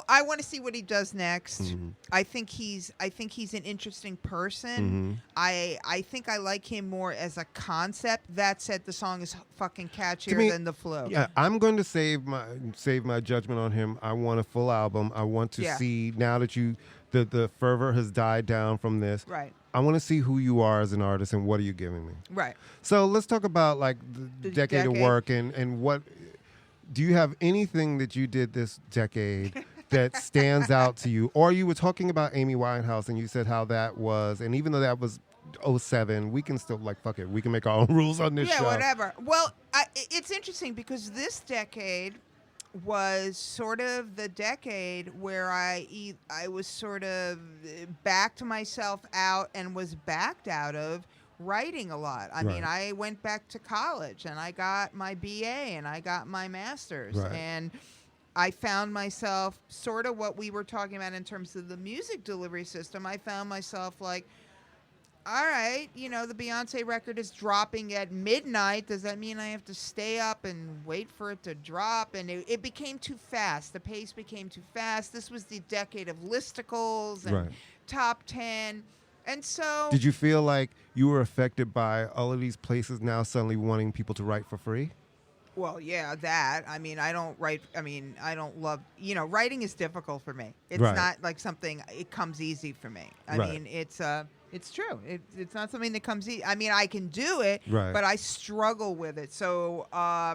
I want to see what he does next. Mm-hmm. I think he's an interesting person. Mm-hmm. I think I like him more as a concept. That said, the song is fucking catchier me- than the Flu. Yeah, I'm going to save my judgment on him. I want a full album. I want to see, now that the fervor has died down from this. Right. I want to see who you are as an artist and what are you giving me. Right. So let's talk about like the decade of work and what. Do you have anything that you did this decade that stands out to you? Or you were talking about Amy Winehouse and you said how that was, and even though that was 07. We can still like fuck it. We can make our own rules on this show. Yeah, whatever. Well, it's interesting because this decade was sort of the decade where I was sort of backed myself out and was backed out of writing a lot. I mean, I went back to college and I got my BA and I got my master's and I found myself sort of what we were talking about in terms of the music delivery system. I found myself like, all right, you know, the Beyonce record is dropping at midnight. Does that mean I have to stay up and wait for it to drop? And it became too fast. The pace became too fast. This was the decade of listicles and top 10. And so... Did you feel like you were affected by all of these places now suddenly wanting people to write for free? Well, yeah, that. I mean, I don't love, you know, writing is difficult for me. It's not like something, it comes easy for me. I mean, it's true. It's not something that comes easy. I mean, I can do it, but I struggle with it. So, yeah,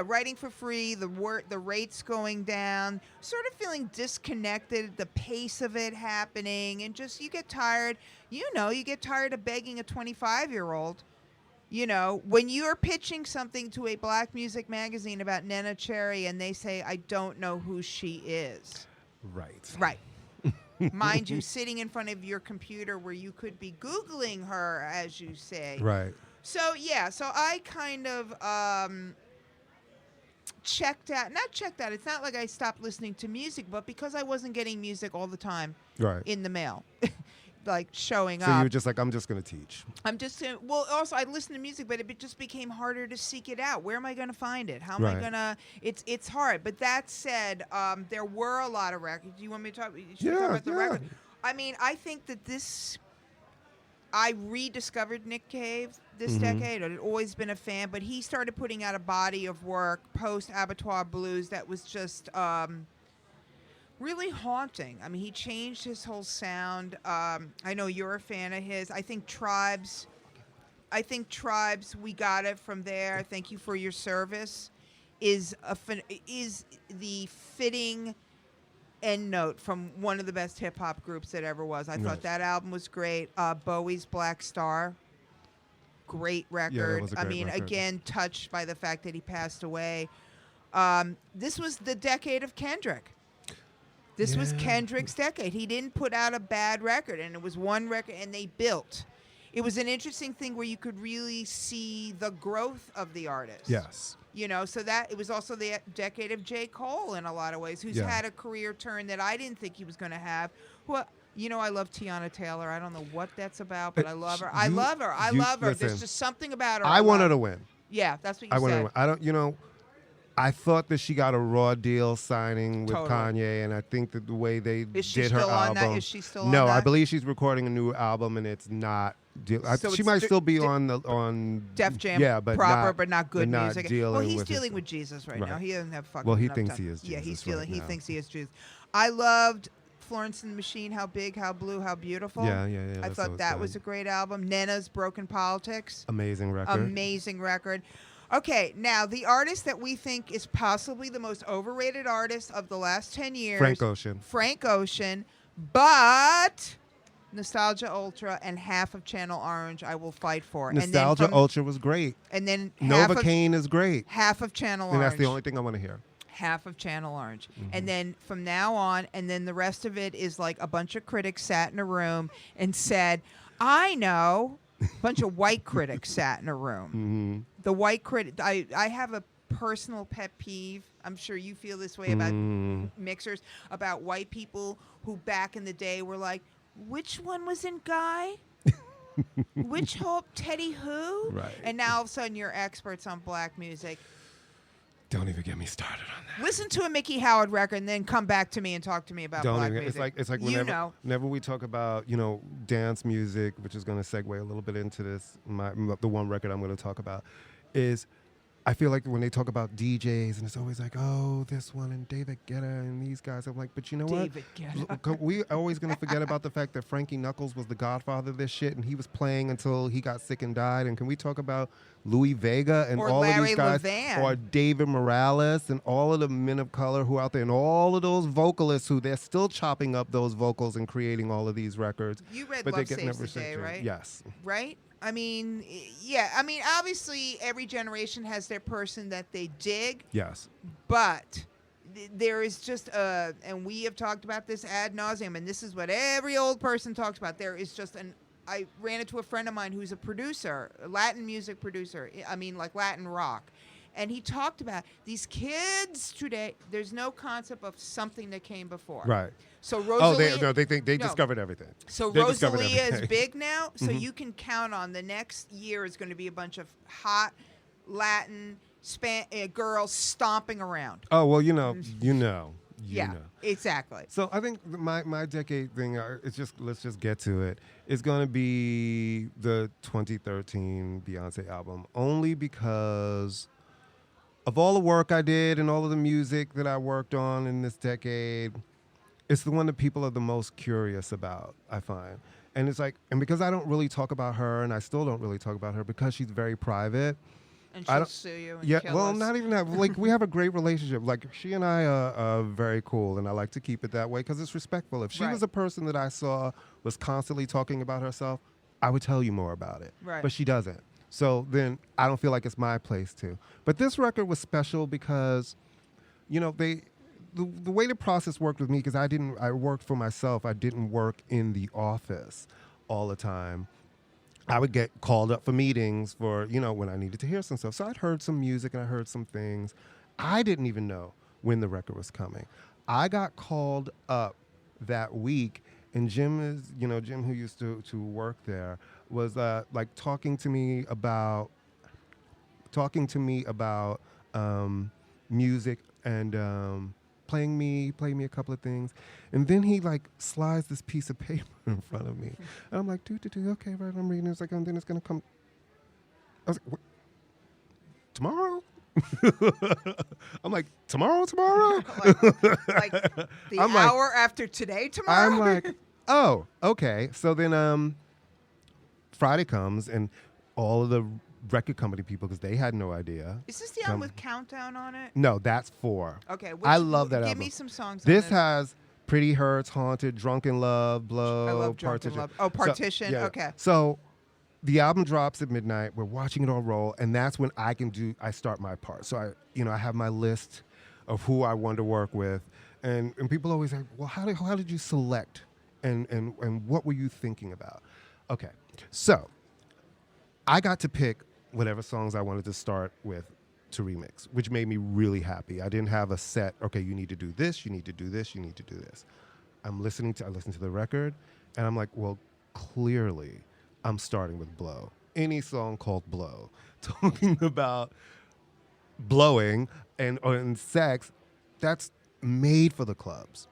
writing for free, the rates going down, sort of feeling disconnected, the pace of it happening, and just you get tired. You know, you get tired of begging a 25-year-old. You know, when you're pitching something to a black music magazine about Nena Cherry and they say, I don't know who she is. Right. Mind you, sitting in front of your computer where you could be Googling her, as you say. Right. So, yeah, so I kind of checked out. Not checked out. It's not like I stopped listening to music, but because I wasn't getting music all the time in the mail. Like showing up. So you were just like, I'm just going to teach. I'm just well. Also, I listen to music, but it just became harder to seek it out. Where am I going to find it? How am I going to? It's hard. But that said, there were a lot of records. Do you want me to talk? Talk about the record? I mean, I think that I rediscovered Nick Cave this decade. I'd always been a fan, but he started putting out a body of work post Abattoir Blues that was just. Really haunting. I mean, he changed his whole sound. I know you're a fan of his. I think Tribes, we got it from there. Thank you for your service. Is the fitting end note from one of the best hip hop groups that ever was. I thought that album was great. Bowie's Black Star, great record. Yeah, that was a great record. Again, touched by the fact that he passed away. This was the decade of Kendrick. This was Kendrick's decade. He didn't put out a bad record, and it was one record, and they built. It was an interesting thing where you could really see the growth of the artist. Yes. You know, so that it was also the decade of J. Cole in a lot of ways, who's had a career turn that I didn't think he was going to have. Well, you know, I love Tiana Taylor. I don't know what that's about, but I love her. I love her. Listen, there's just something about her. I want her to win. Yeah, that's what you said. want her to win. I don't, you know. I thought that she got a raw deal signing with Kanye, and I think that the way they did her album. Is she still on that? No, I believe she's recording a new album, and it's not. She might still be on Def Jam, but proper, but not good music. Well, he's with dealing with Jesus right now. He doesn't have fucking. Well, he enough thinks time. he is Jesus. Yeah, he's feeling. Right he now. thinks he is Jesus. I loved Florence and the Machine. How big, how blue, how beautiful. Yeah. I thought that was a great album. Nena's Broken Politics. Amazing record. Okay, now the artist that we think is possibly the most overrated artist of the last 10 years. Frank Ocean. But Nostalgia Ultra and half of Channel Orange I will fight for. Nostalgia Ultra was great. And then Novocaine is great. Half of Channel Orange. And that's the only thing I want to hear. Half of Channel Orange. And then from now on, and then the rest of it is like a bunch of critics sat in a room and said, I know. A bunch of white critics sat in a room. The white critic. I have a personal pet peeve. I'm sure you feel this way about mixers, about white people who back in the day were like, which one was in Guy? Which Hope? Teddy who? Right. And now all of a sudden you're experts on black music. Don't even get me started on that. Listen to a Mickey Howard record and then come back to me and talk to me about black music. It's like whenever we talk about, you know, dance music, which is going to segue a little bit into this, the one record I'm going to talk about, is I feel like when they talk about DJs and it's always like, oh, this one and David Guetta and these guys, I'm like, but you know David what? Guetta. We always going to forget about the fact that Frankie Knuckles was the godfather of this shit and he was playing until he got sick and died. And can we talk about Louis Vega and Or all of Larry these guys, Levan. or David Morales and all of the men of color who are out there, and all of those vocalists who they're still chopping up those vocals and creating all of these records. You read but Love they get Saves never the Day, sanctioned. right? Yes. Right? I mean, yeah. I mean, obviously, every generation has their person that they dig, Yes. but there is just and we have talked about this ad nauseum, and this is what every old person talks about. There is just I ran into a friend of mine who's a producer, a Latin music producer. I mean, like Latin rock. And he talked about these kids today, there's no concept of something that came before. Right. So Rosalia, they think they discovered everything. So They discovered Rosalia is everything. big now, so you can count on the next year is going to be a bunch of hot Latin girls stomping around. Oh, well, you know. Yeah, know. exactly. So I think my decade thing, let's just get to it. It's going to be the 2013 Beyonce album, only because of all the work I did and all of the music that I worked on in this decade. It's the one that people are the most curious about, I find. And it's like, and because I don't really talk about her, and I still don't really talk about her because she's very private. And she'll sue you and Yeah, kill well, us. not even that. Like, we have a great relationship. Like, she and I are very cool, and I like to keep it that way because it's respectful. If she Right. was a person that I saw was constantly talking about herself, I would tell you more about it. Right. But she doesn't. So then I don't feel like it's my place to. But this record was special because, you know, the way the process worked with me, because I worked for myself. I didn't work in the office all the time. I would get called up for meetings for, you know, when I needed to hear some stuff. So I'd heard some music and I heard some things. I didn't even know when the record was coming. I got called up that week, and Jim who used to work there, was like talking to me about music and playing me a couple of things, and then he like slides this piece of paper in front of me, and I'm like, okay, right, I'm reading. It's like, and then it's gonna come. I was like, what? Tomorrow? I'm like, tomorrow? like the I'm like- hour after today tomorrow? I'm like, oh, okay. So then Friday comes, and all of the record company people, because they had no idea. Is this the album with Countdown on it? No, that's 4. Okay. I love that Give album. me some songs This on this. has Pretty Hurts, Haunted, Drunken Love, Blow, I love Drunken Partition. Love. Oh, Partition. Yeah. Okay. So the album drops at midnight. We're watching it all roll, and that's when I start my part. So I have my list of who I want to work with, and people always say, well, how did you select, and what were you thinking about? Okay, so I got to pick whatever songs I wanted to start with to remix, which made me really happy. I didn't have a set, okay, you need to do this, you need to do this, you need to do this. I listen to the record, and I'm like, well, clearly I'm starting with Blow. Any song called Blow, talking about blowing and sex, that's made for the clubs.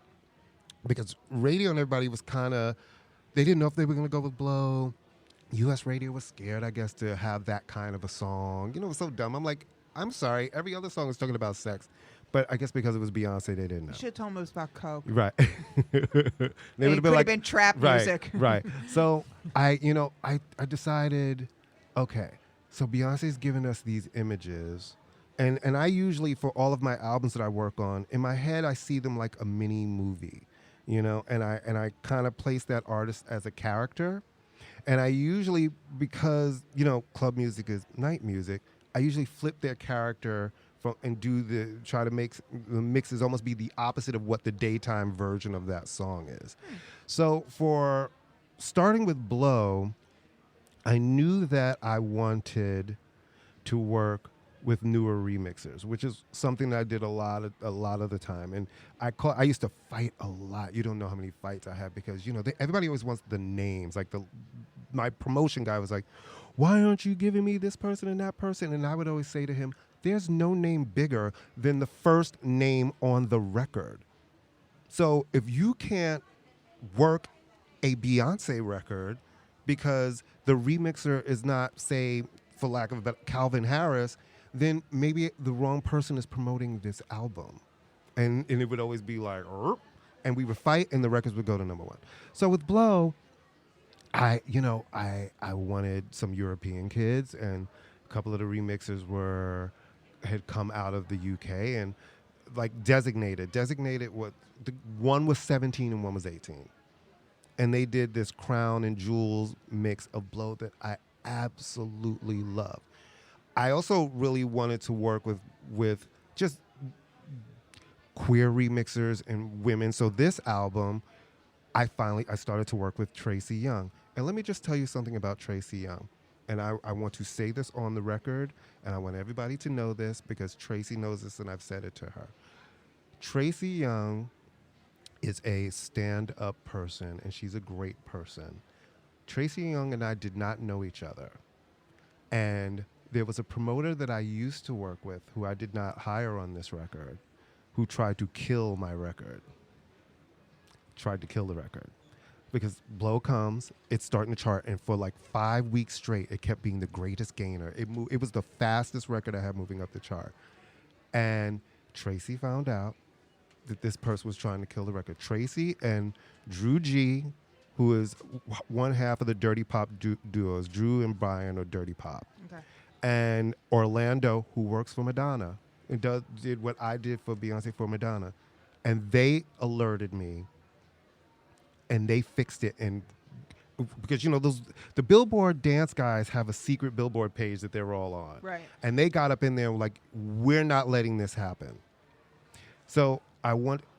Because radio and everybody was kind of, they didn't know if they were going to go with Blow. U.S. radio was scared, I guess, to have that kind of a song. You know, it was so dumb. I'm like, I'm sorry, every other song is talking about sex. But I guess because it was Beyonce, they didn't know. You should have told them it was about coke. Right. They It would could have been trap right, music. Right. So I decided, okay, so Beyonce's given us these images, and I usually, for all of my albums that I work on, in my head I see them like a mini movie, you know, and I kind of place that artist as a character. And I usually, because, you know, club music is night music, I usually flip their character and try to make the mixes almost be the opposite of what the daytime version of that song is. So for starting with Blow, I knew that I wanted to work with newer remixers, which is something that I did a lot of the time. And I used to fight a lot. You don't know how many fights I had because, you know, everybody always wants the names. Like my promotion guy was like, why aren't you giving me this person and that person? And I would always say to him, there's no name bigger than the first name on the record. So if you can't work a Beyonce record because the remixer is not, say, for lack of a better, Calvin Harris, then maybe the wrong person is promoting this album. And it would always be like, "Erp," and we would fight and the records would go to number 1. So with Blow, I wanted some European kids, and A couple of the remixers had come out of the UK and like designated what one was 17 and one was 18. And they did this Crown and Jewels mix of Blow that I absolutely love. I also really wanted to work with just queer remixers and women. So this album, I started to work with Tracy Young. And let me just tell you something about Tracy Young. And I want to say this on the record, and I want everybody to know this because Tracy knows this and I've said it to her. Tracy Young is a stand-up person, and she's a great person. Tracy Young and I did not know each other. And there was a promoter that I used to work with who I did not hire on this record who tried to kill my record. Tried to kill the record. Because Blow comes, it's starting to chart, and for like 5 weeks straight, it kept being the greatest gainer. It was the fastest record I had moving up the chart. And Tracy found out that this person was trying to kill the record. Tracy and Drew G, who is one half of the Dirty Pop duos. Drew and Brian are Dirty Pop. Okay. And Orlando, who works for Madonna, and did what I did for Beyonce for Madonna. And they alerted me, and they fixed it. And because, you know, the Billboard dance guys have a secret Billboard page that they're all on. Right. And they got up in there like, we're not letting this happen. So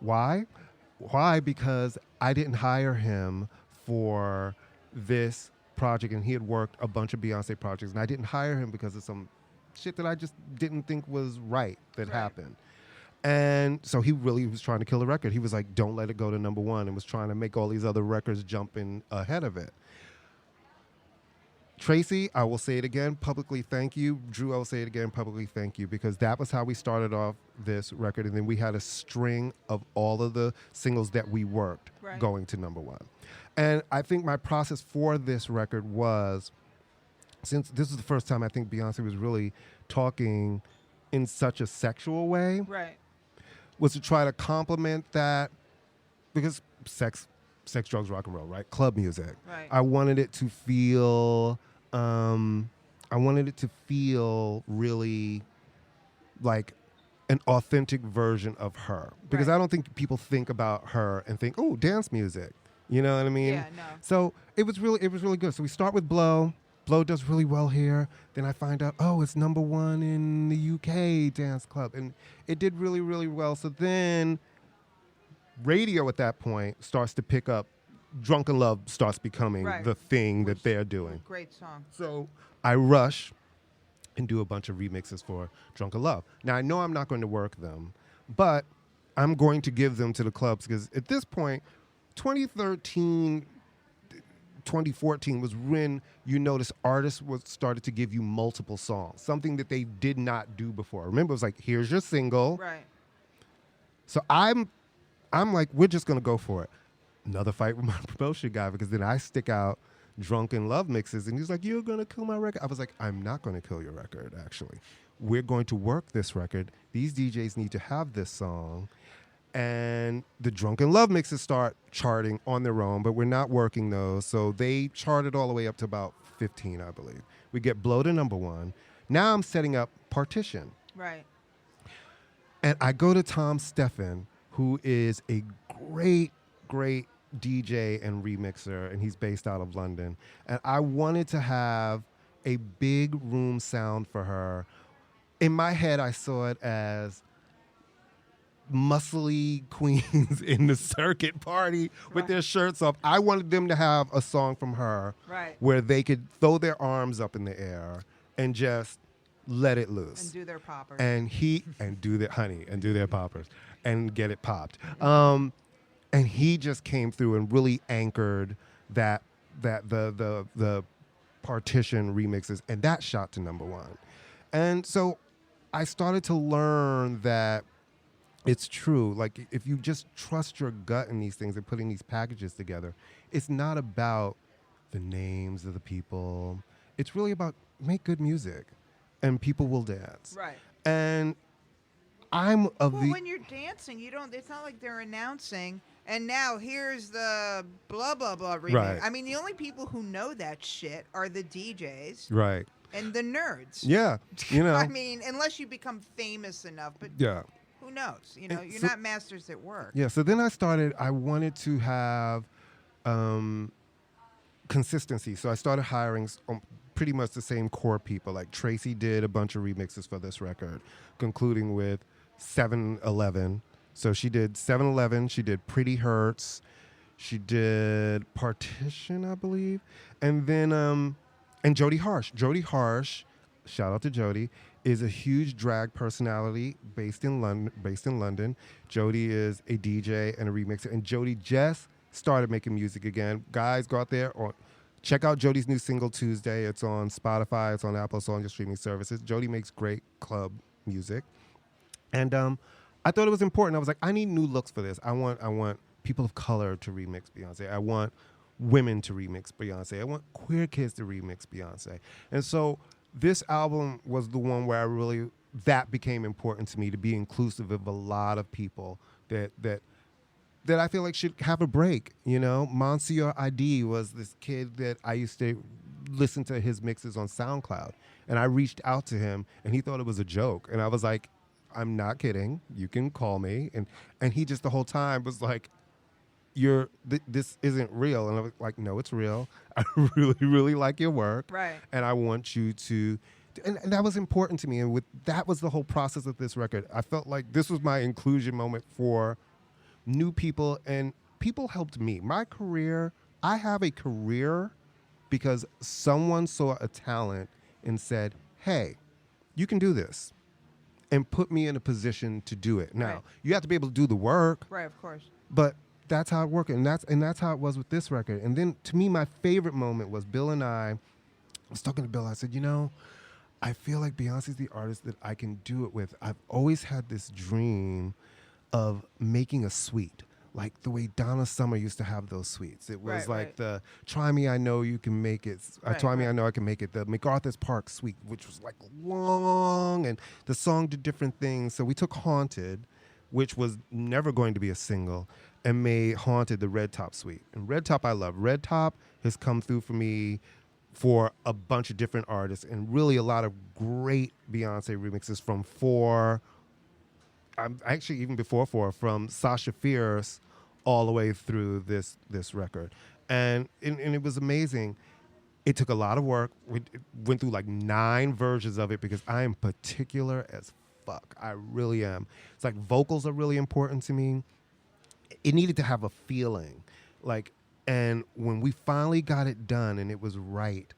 why? Why? Because I didn't hire him for this project, and he had worked a bunch of Beyonce projects, and I didn't hire him because of some shit that I just didn't think was right that happened. And so he really was trying to kill the record. He was like, don't let it go to number one, and was trying to make all these other records jump in ahead of it. Tracy, I will say it again, publicly thank you. Drew, I will say it again, publicly thank you, because that was how we started off this record, and then we had a string of all of the singles that we worked going to number one. And I think my process for this record was, since this is the first time I think Beyonce was really talking in such a sexual way, was to try to complement that, because sex, drugs, rock and roll, right? Club music. I wanted it to feel, really like an authentic version of her, because I don't think people think about her and think, oh, dance music. You know what I mean? Yeah, no. So it was really good. So we start with Blow. Blow does really well here. Then I find out, oh, it's number one in the UK dance club. And it did really, really well. So then radio at that point starts to pick up. Drunken Love starts becoming the thing that they're doing. Great song. So I rush and do a bunch of remixes for Drunken Love. Now, I know I'm not going to work them, but I'm going to give them to the clubs, because at this point, 2013, 2014 was when you notice artists started to give you multiple songs, something that they did not do before. Remember, it was like, here's your single. Right. So I'm like, we're just going to go for it. Another fight with my promotion guy, because then I stick out Drunken Love mixes, and he's like, you're going to kill my record? I was like, I'm not going to kill your record, actually. We're going to work this record. These DJs need to have this song. And the Drunken Love mixes start charting on their own, but we're not working those. So they charted all the way up to about 15, I believe. We get Blow to number one. Now I'm setting up Partition. Right. And I go to Tom Steffen, who is a great, great DJ and remixer, and he's based out of London. And I wanted to have a big room sound for her. In my head, I saw it as muscly queens in the circuit party with their shirts off. I wanted them to have a song from her where they could throw their arms up in the air and just let it loose. And do their poppers. And do their poppers and get it popped. And he just came through and really anchored the Partition remixes, and that shot to number one. And so I started to learn that it's true. Like, if you just trust your gut in these things and putting these packages together, it's not about the names of the people. It's really about make good music, and people will dance. Right. And when you're dancing, you don't. It's not like they're announcing. And now here's the blah blah blah remix. Right. I mean, the only people who know that shit are the DJs. Right. And the nerds. Yeah, you know. I mean, unless you become famous enough, but yeah. who knows? You know, you're so- not masters at work. Yeah, so then I wanted to have consistency. So I started hiring pretty much the same core people. Like Tracy did a bunch of remixes for this record, concluding with 7-Eleven. So she did 7-Eleven, she did Pretty Hurts, she did Partition, I believe. And then, and Jody Harsh. Jody Harsh, shout out to Jody, is a huge drag personality based in London. Jody is a DJ and a remixer, and Jody just started making music again. Guys, go out there or check out Jody's new single Tuesday. It's on Spotify, it's on Apple, it's on your streaming services. Jody makes great club music, and I thought it was important. I was like, I need new looks for this. I want people of color to remix Beyonce. I want women to remix Beyonce. I want queer kids to remix Beyonce, and so this album was the one where that became important to me, to be inclusive of a lot of people that I feel like should have a break. You know, Monsieur ID was this kid that I used to listen to his mixes on SoundCloud, and I reached out to him, and he thought it was a joke, and I was like, I'm not kidding. You can call me, and he just the whole time was like, this isn't real. And I was like, no, it's real. I really, really like your work. Right. And I want you to, and that was important to me. And that was the whole process of this record. I felt like this was my inclusion moment for new people, and people helped me. My career, I have a career because someone saw a talent and said, hey, you can do this, and put me in a position to do it. Now, Right. you have to be able to do the work. Right, of course. But that's how it worked, and that's how it was with this record. And then, to me, my favorite moment was Bill and I was talking to Bill. I said, you know, I feel like Beyonce's the artist that I can do it with. I've always had this dream of making a suite, like the way Donna Summer used to have those suites. It was Right. the Try Me, I Know You Can Make It. Try Me, I Know I Can Make It. The MacArthur's Park suite, which was like long, and the song did different things. So we took Haunted, which was never going to be a single, and made Haunted the Red Top suite. And Red Top I love. Red Top has come through for me for a bunch of different artists, and really a lot of great Beyonce remixes from actually even before from Sasha Fierce all the way through this record. And it was amazing. It took a lot of work. We went through like 9 versions of it because I am particular as fuck. I really am. It's like vocals are really important to me. It needed to have a feeling. And when we finally got it done and it was right,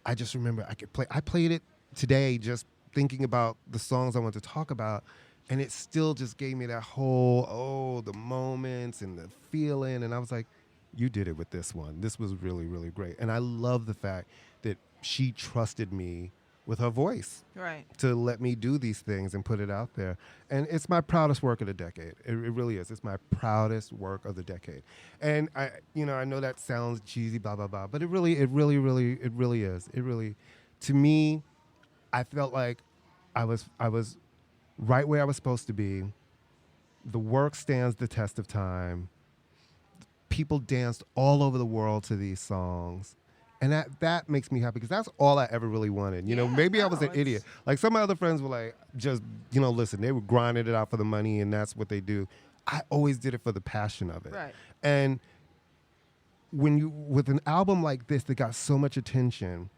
I just remember I played it today just thinking about the songs I want to talk about, and it still just gave me that whole, the moments and the feeling. And I was like, you did it with this one. This was really, really great. And I love the fact that she trusted me with her voice, Right. to let me do these things and put it out there. And it's my proudest work of the decade. It really is. It's my proudest work of the decade. And I know that sounds cheesy, blah, blah, blah, but it really is. It really, to me, I felt like I was right where I was supposed to be. The work stands the test of time. People danced all over the world to these songs. And that makes me happy because that's all I ever really wanted. You know, maybe I was an idiot. Like some of my other friends were like, just, listen, they were grinding it out for the money and that's what they do. I always did it for the passion of it. Right. And with an album like this that got so much attention,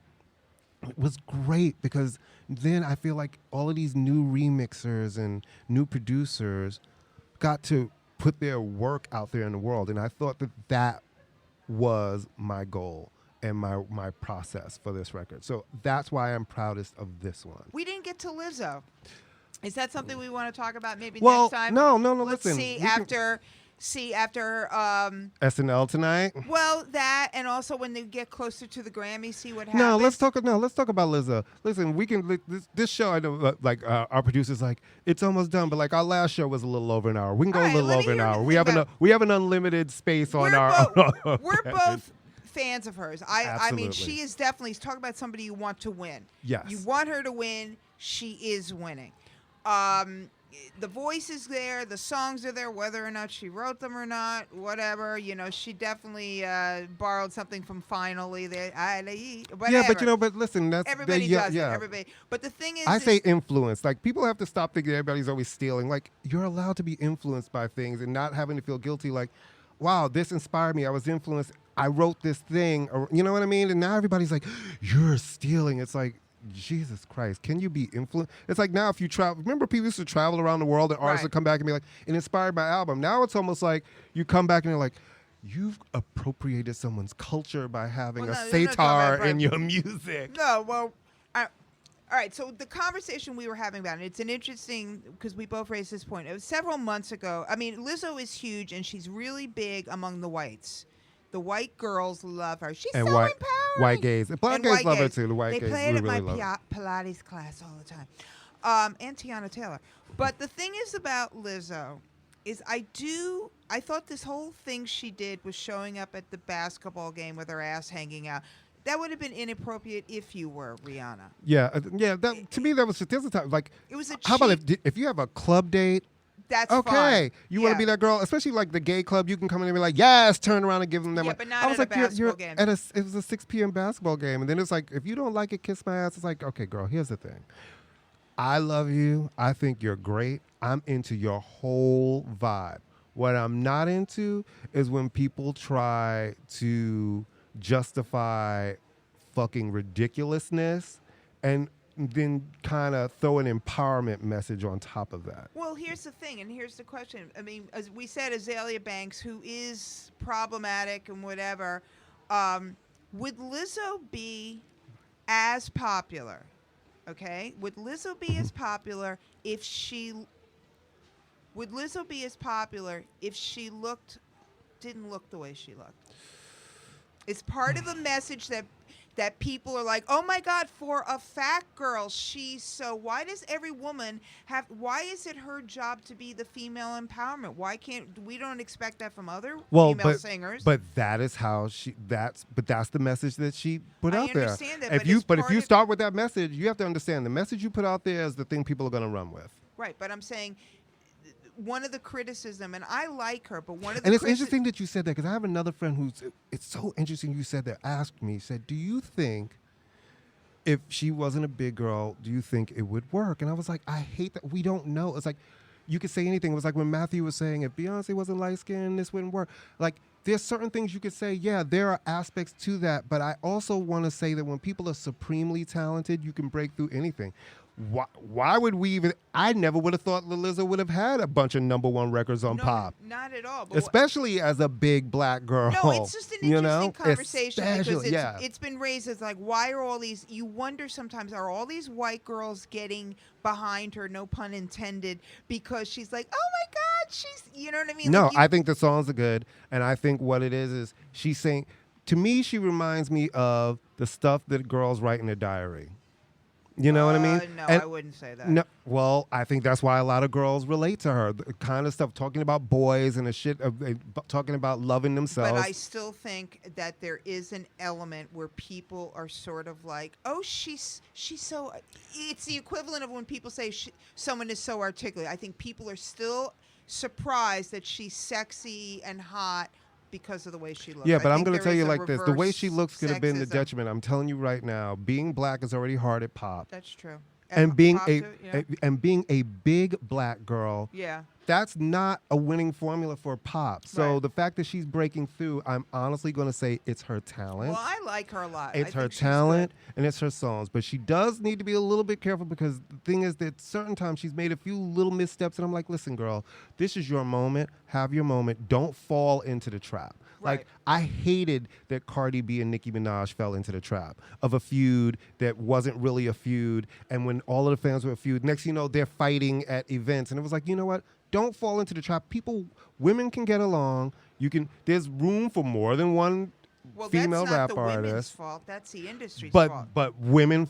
it was great because then I feel like all of these new remixers and new producers got to put their work out there in the world. And I thought that was my goal and my process for this record. So that's why I'm proudest of this one. We didn't get to Lizzo. Is that something we want to talk about maybe Well, next time? no, Let's listen. see after SNL tonight? well, that, and also when they get closer to the Grammys, see what happens. No, let's talk about Lizzo. Listen, we can this show. I know, our producer's like, it's almost done, but like our last show was a little over an hour. We can go All a right, little let me over an hear hour. the We have an unlimited space on We're our. we're both fans of hers. I mean, Absolutely. she is definitely talk about somebody you want to win. Yes. You want her to win. She is winning. the voice is there, the songs are there, whether or not she wrote them or not, whatever. She definitely borrowed something from Finally. Whatever. Yeah, but listen, that's everybody does it. yeah. Everybody. But the thing is, I say influence. Like, people have to stop thinking everybody's always stealing. Like, you're allowed to be influenced by things and not having to feel guilty. Like, wow, this inspired me. I was influenced. I wrote this thing. Or, you know what I mean? And now everybody's like, you're stealing. It's like, Jesus Christ, can you be influenced? It's like now if you travel, remember people used to travel around the world and artists would come back and be like, it inspired my album. Now it's almost like you come back and you're like, you've appropriated someone's culture by having a sitar in your music. No, well, all right, so the conversation we were having about it, it's an interesting, because we both raised this point. It was several months ago. I mean, Lizzo is huge, and she's really big among the whites. The white girls love her. She's and so white, empowering. White gays. Black gays love her too. The white they gays play it at really my love her. Pilates class all the time. And Tiana Taylor. But the thing is about Lizzo is I thought this whole thing she did was showing up at the basketball game with her ass hanging out. That would have been inappropriate if you were Rihanna. Yeah. To me, that was just, there's a time, like, It was a how about cheap- if you have a club date? That's Okay, fine. you want to be that girl, especially like the gay club. You can come in and be like, yes, turn around and give them that. Yeah, one. but not I was at a like, you're basketball game. it was a 6 p.m. basketball game, and then it's like, if you don't like it, kiss my ass. It's like, okay, girl, here's the thing. I love you. I think you're great. I'm into your whole vibe. What I'm not into is when people try to justify fucking ridiculousness and then kind of throw an empowerment message on top of that. Well, here's the thing, and here's the question. I mean, as we said, Azalea Banks, who is problematic and whatever, would Lizzo be as popular? Okay, would Lizzo be as popular if she? Would Lizzo be as popular if she didn't look the way she looked? It's part of the message that people are like, oh my God, for a fat girl, she's so. Why does every woman have? Why is it her job to be the female empowerment? Why can't we don't expect that from other female singers? But that is how that's the message that she put out there. I understand that, If you start with that message, you have to understand the message you put out there is the thing people are going to run with. Right, but I'm saying one of the criticism, and I like her, but one of the and it's interesting that you said that, because I have another friend it's so interesting you said that, asked me, said, do you think if she wasn't a big girl, do you think it would work? And I was like, I hate that. We don't know. It's like, you could say anything. It was like when Matthew was saying, if Beyonce wasn't light-skinned, this wouldn't work. Like, there's certain things you could say, yeah, there are aspects to that, but I also want to say that when people are supremely talented, you can break through anything. Why would we even? I never would have thought Lizzo would have had a bunch of #1 records on pop. Not at all. But especially as a big black girl. No, it's just an interesting conversation because yeah. it's been raised as like, why are all these? You wonder sometimes, are all these white girls getting behind her? No pun intended, because she's like, oh my God, she's. You know what I mean? No, like I think the songs are good, and I think what it is she's saying. To me, she reminds me of the stuff that girls write in a diary. You know what I mean? No, I wouldn't say that. No, well, I think that's why a lot of girls relate to her. The kind of stuff, talking about boys and the shit, talking about loving themselves. But I still think that there is an element where people are sort of like, oh, she's so. It's the equivalent of when people say someone is so articulate. I think people are still surprised that she's sexy and hot because of the way she looks. Yeah, but I'm going to tell you like this. The way she looks could have been the detriment. I'm telling you right now, being black is already hard at pop. That's true. And being a big black girl, yeah, that's not a winning formula for pop. So the fact that she's breaking through, I'm honestly going to say it's her talent. Well, I like her a lot. It's her talent and it's her songs. But she does need to be a little bit careful, because the thing is that certain times she's made a few little missteps, and I'm like, listen, girl, this is your moment. Have your moment. Don't fall into the trap. Right. Like, I hated that Cardi B and Nicki Minaj fell into the trap of a feud that wasn't really a feud. And when all of the fans were a feud, next thing you know, they're fighting at events. And it was like, you know what? Don't fall into the trap. Women can get along. There's room for more than one female rap artist. Well, that's not the women's fault. That's the industry's fault. But women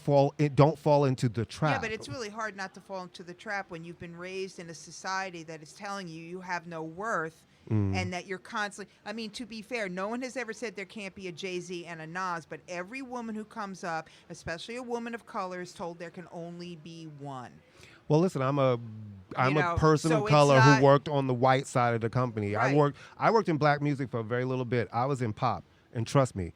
don't fall into the trap. Yeah, but it's really hard not to fall into the trap when you've been raised in a society that is telling you have no worth. And that you're constantly, I mean, to be fair, no one has ever said there can't be a Jay-Z and a Nas, but every woman who comes up, especially a woman of color, is told there can only be one. Well, listen, I'm a I'm You a know, person so of it's color not- who worked on the white side of the company. Right. I worked in black music for a very little bit. I was in pop, and trust me,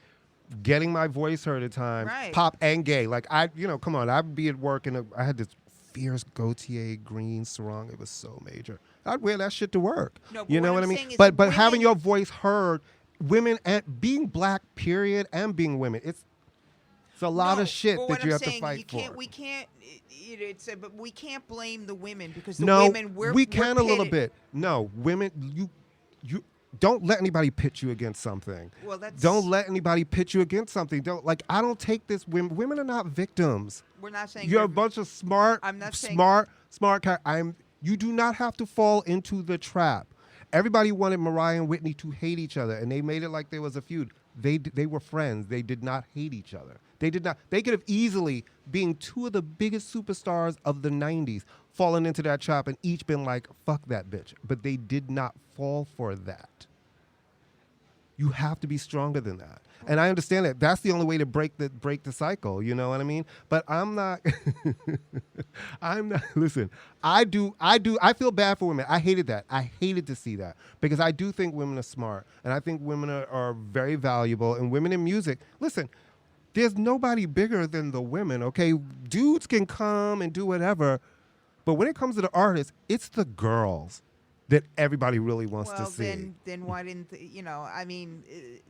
getting my voice heard at times, Right. pop and gay. Like come on, I'd be at work and I had this fierce Gautier green sarong. It was so major. I'd wear that shit to work. No, but you know what what I I'm mean? saying is But women- having your voice heard, women and being black, period, and being women, it's a lot No, of shit but that what you I'm have saying, to fight for. We can't. But we can't blame the women because the No, women we can a little pitted. bit. No, women, you don't let anybody pit you against something. Well, that's Don't let anybody pit you against something. I don't take this. Women are not victims. We're not saying You're a they're- bunch of smart, I'm not saying- smart. You do not have to fall into the trap. Everybody wanted Mariah and Whitney to hate each other, and they made it like there was a feud. They were friends. They did not hate each other. They did not. They could have easily, being two of the biggest superstars of the 90s, fallen into that trap and each been like, fuck that bitch. But they did not fall for that. You have to be stronger than that. And I understand that. That's the only way to break the cycle. You know what I mean? But I'm not. Listen, I feel bad for women. I hated that. I hated to see that because I do think women are smart, and I think women are very valuable. And women in music, listen, there's nobody bigger than the women. Okay, dudes can come and do whatever, but when it comes to the artists, it's the girls that everybody really wants to see. Then why didn't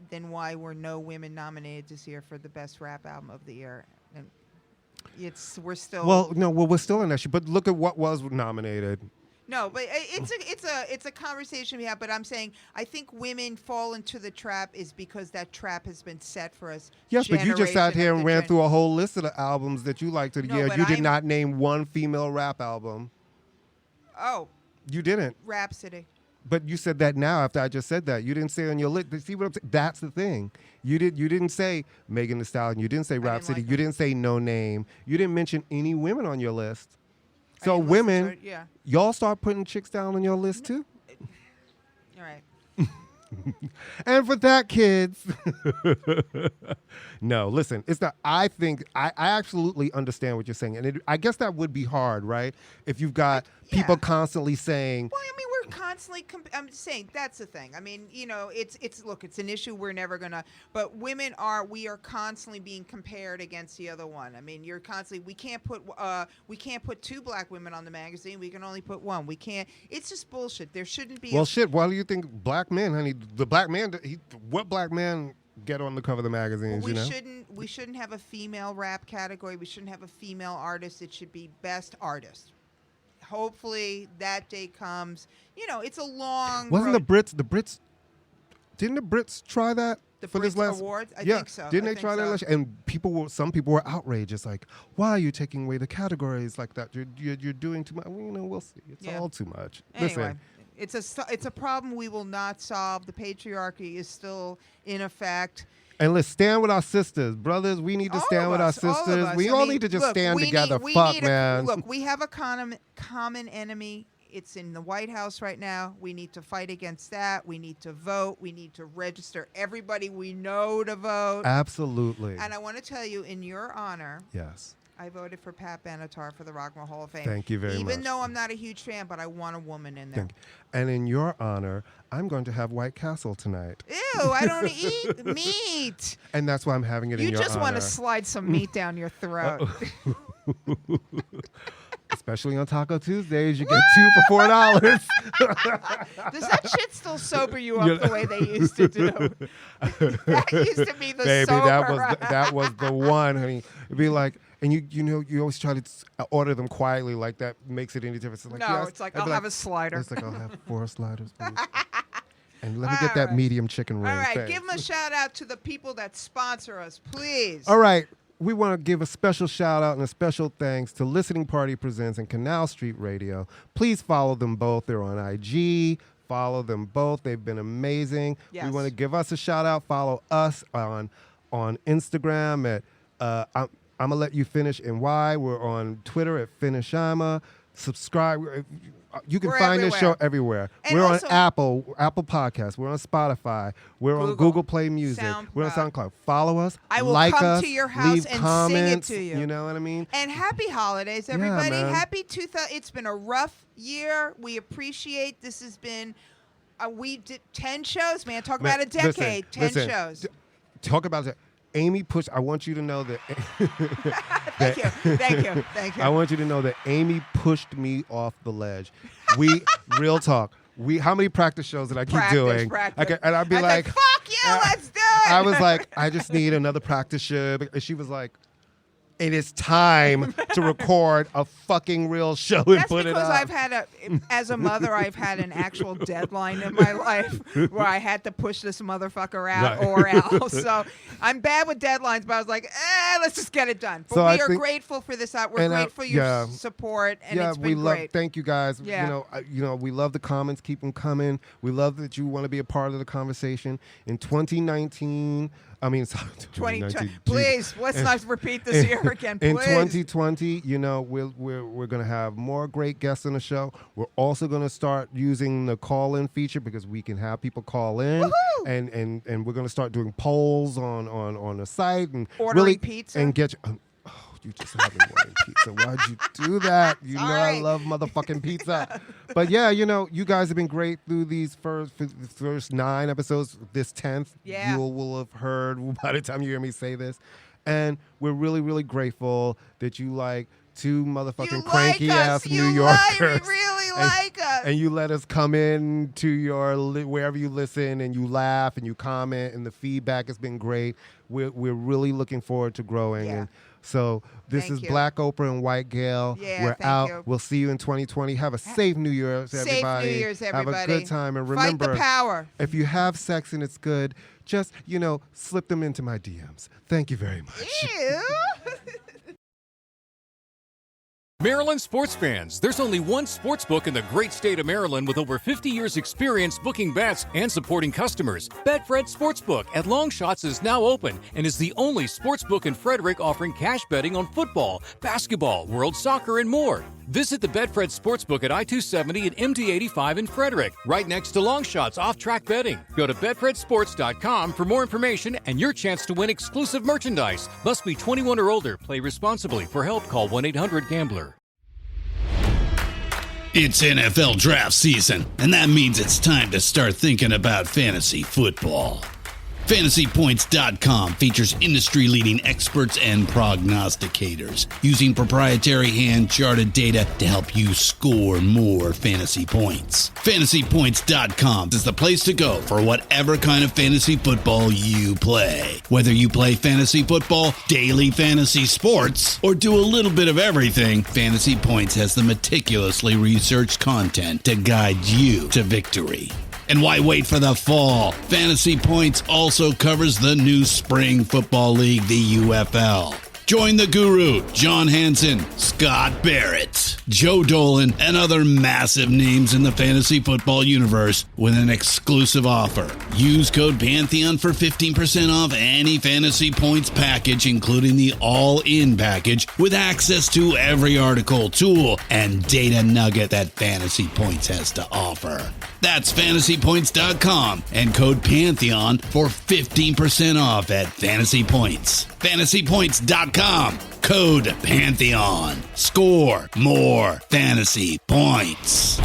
then why were no women nominated this year for the best rap album of the year? And we're still we're still in that shit. But look at what was nominated. No, but it's a conversation we have. But I'm saying I think women fall into the trap is because that trap has been set for us. Yes, but you just sat here and ran through a whole list of the albums that you liked of the year. You did not name one female rap album. Oh. You didn't. Rhapsody. But you said that now after I just said that. You didn't say it on your list. See what I'm saying? That's the thing. You didn't say Megan Thee Stallion. You didn't say Rhapsody. You didn't say No Name. You didn't mention any women on your list. So women, y'all start putting chicks down on your list too? All right. And for that, kids, no, listen, it's not. I think I absolutely understand what you're saying. And I guess that would be hard, right? If you've got people constantly saying. Well, I mean, we're constantly, I'm saying that's the thing. I mean, it's an issue we're never going to, but we are constantly being compared against the other one. I mean, we can't put two black women on the magazine. We can only put one. We can't, it's just bullshit. There shouldn't be. Well, shit, why do you think black men, honey, what black man get on the cover of the magazines, We shouldn't have a female rap category. We shouldn't have a female artist. It should be best artist. Hopefully that day comes. It's a long Wasn't road. the Brits, didn't the Brits try that? For this last awards? I think so. Didn't they try that last year? And some people were outraged. It's like, why are you taking away the categories like that? You're doing too much. Well, we'll see. It's all too much. Anyway. Listen. It's a problem we will not solve. The patriarchy is still in effect. And let's stand with our sisters. Brothers, we need to stand with our sisters. We all need to just stand together. Man. Look, we have a common enemy. It's in the White House right now. We need to fight against that. We need to vote. We need to register everybody we know to vote. Absolutely. And I want to tell you, in your honor, yes, I voted for Pat Benatar for the Rock and Roll Hall of Fame. Thank you very much. Even though I'm not a huge fan, but I want a woman in there. And in your honor, I'm going to have White Castle tonight. Ew, I don't eat meat. And that's why I'm having it in your honor. You just want to slide some meat down your throat. Especially on Taco Tuesdays, you get 2 for $4. Does that shit still sober you up the way they used to do? That used to be the sober. that was the one, honey. It'd be like, and you always try to order them quietly, like that makes it any difference. It's like, no, it's like, I'll have a slider. It's like, I'll have 4 sliders, please. And let me get that medium chicken wing. All right, Thanks. give them a shout out to the people that sponsor us, please. All right. We want to give a special shout out and a special thanks to Listening Party Presents and Canal Street Radio. Please follow them both. They're on IG. Follow them both. They've been amazing. Yes. We want to give us a shout out. Follow us on Instagram at ImmaLetYouFinish NY. We're on Twitter at Finishima. subscribe. You can We're find this show everywhere. And we're also, on Apple Podcasts. We're on Spotify. We're on Google Play Music. We're on SoundCloud. Follow us. I will like come us, to your house leave and comments, sing it to you. You know what I mean? And happy holidays, everybody. man. Happy 2000. It's been a rough year. We appreciate this has been. We did 10 shows, man. Talk about a decade. 10 shows. Talk about it. Amy pushed. I want you to know that. Thank you. I want you to know that Amy pushed me off the ledge. Real talk. How many practice shows did I keep doing? Practice. And I'd be like, fuck yeah, let's do it. I was like, I just need another practice show. And she was like, it is time to record a fucking real show and put it up. That's because as a mother, I've had an actual deadline in my life where I had to push this motherfucker out or else. So I'm bad with deadlines, but I was like, let's just get it done. But so we are grateful for this. We're grateful for your support, and it's been great. Thank you guys. Yeah. We love the comments. Keep them coming. We love that you want to be a part of the conversation. In 2019, 2020. Please, let's not repeat this year again. Please. In 2020, we're gonna have more great guests on the show. We're also gonna start using the call-in feature because we can have people call in, and we're gonna start doing polls on the site and ordering pizza and get you. You just had me wanting pizza. Why'd you do that? I love motherfucking pizza. But yeah, you guys have been great through these first 9 episodes. This 10th, you will have heard by the time you hear me say this. And we're really, really grateful that you like 2 motherfucking cranky ass New Yorkers. You really like us. And you let us come in to your wherever you listen, and you laugh and you comment, and the feedback has been great. We're really looking forward to growing. Yeah. And so this is Black Oprah and White Gail. Yeah, we're out. We'll see you in 2020. Have a safe New Year's, everybody. Safe New Year's, everybody. Have a good time. And remember, fight the power. If you have sex and it's good, just, slip them into my DMs. Thank you very much. Ew. Maryland sports fans, there's only one sports book in the great state of Maryland with over 50 years experience booking bets and supporting customers. Betfred Sportsbook at Longshots is now open and is the only sports book in Frederick offering cash betting on football, basketball, world soccer, and more. Visit the Betfred Sportsbook at I-270 and MD-85 in Frederick, right next to Longshots off-track betting. Go to BetfredSports.com for more information and your chance to win exclusive merchandise. Must be 21 or older. Play responsibly. For help, call 1-800-GAMBLER. It's NFL draft season, and that means it's time to start thinking about fantasy football. FantasyPoints.com features industry-leading experts and prognosticators using proprietary hand-charted data to help you score more fantasy points. FantasyPoints.com is the place to go for whatever kind of fantasy football you play. Whether you play fantasy football, daily fantasy sports, or do a little bit of everything, Fantasy Points has the meticulously researched content to guide you to victory. And why wait for the fall? Fantasy Points also covers the new spring football league, the UFL. Join the guru, John Hansen, Scott Barrett, Joe Dolan, and other massive names in the fantasy football universe with an exclusive offer. Use code Pantheon for 15% off any Fantasy Points package, including the all-in package, with access to every article, tool, and data nugget that Fantasy Points has to offer. That's FantasyPoints.com and code Pantheon for 15% off at Fantasy Points. FantasyPoints.com, code Pantheon. Score more fantasy points.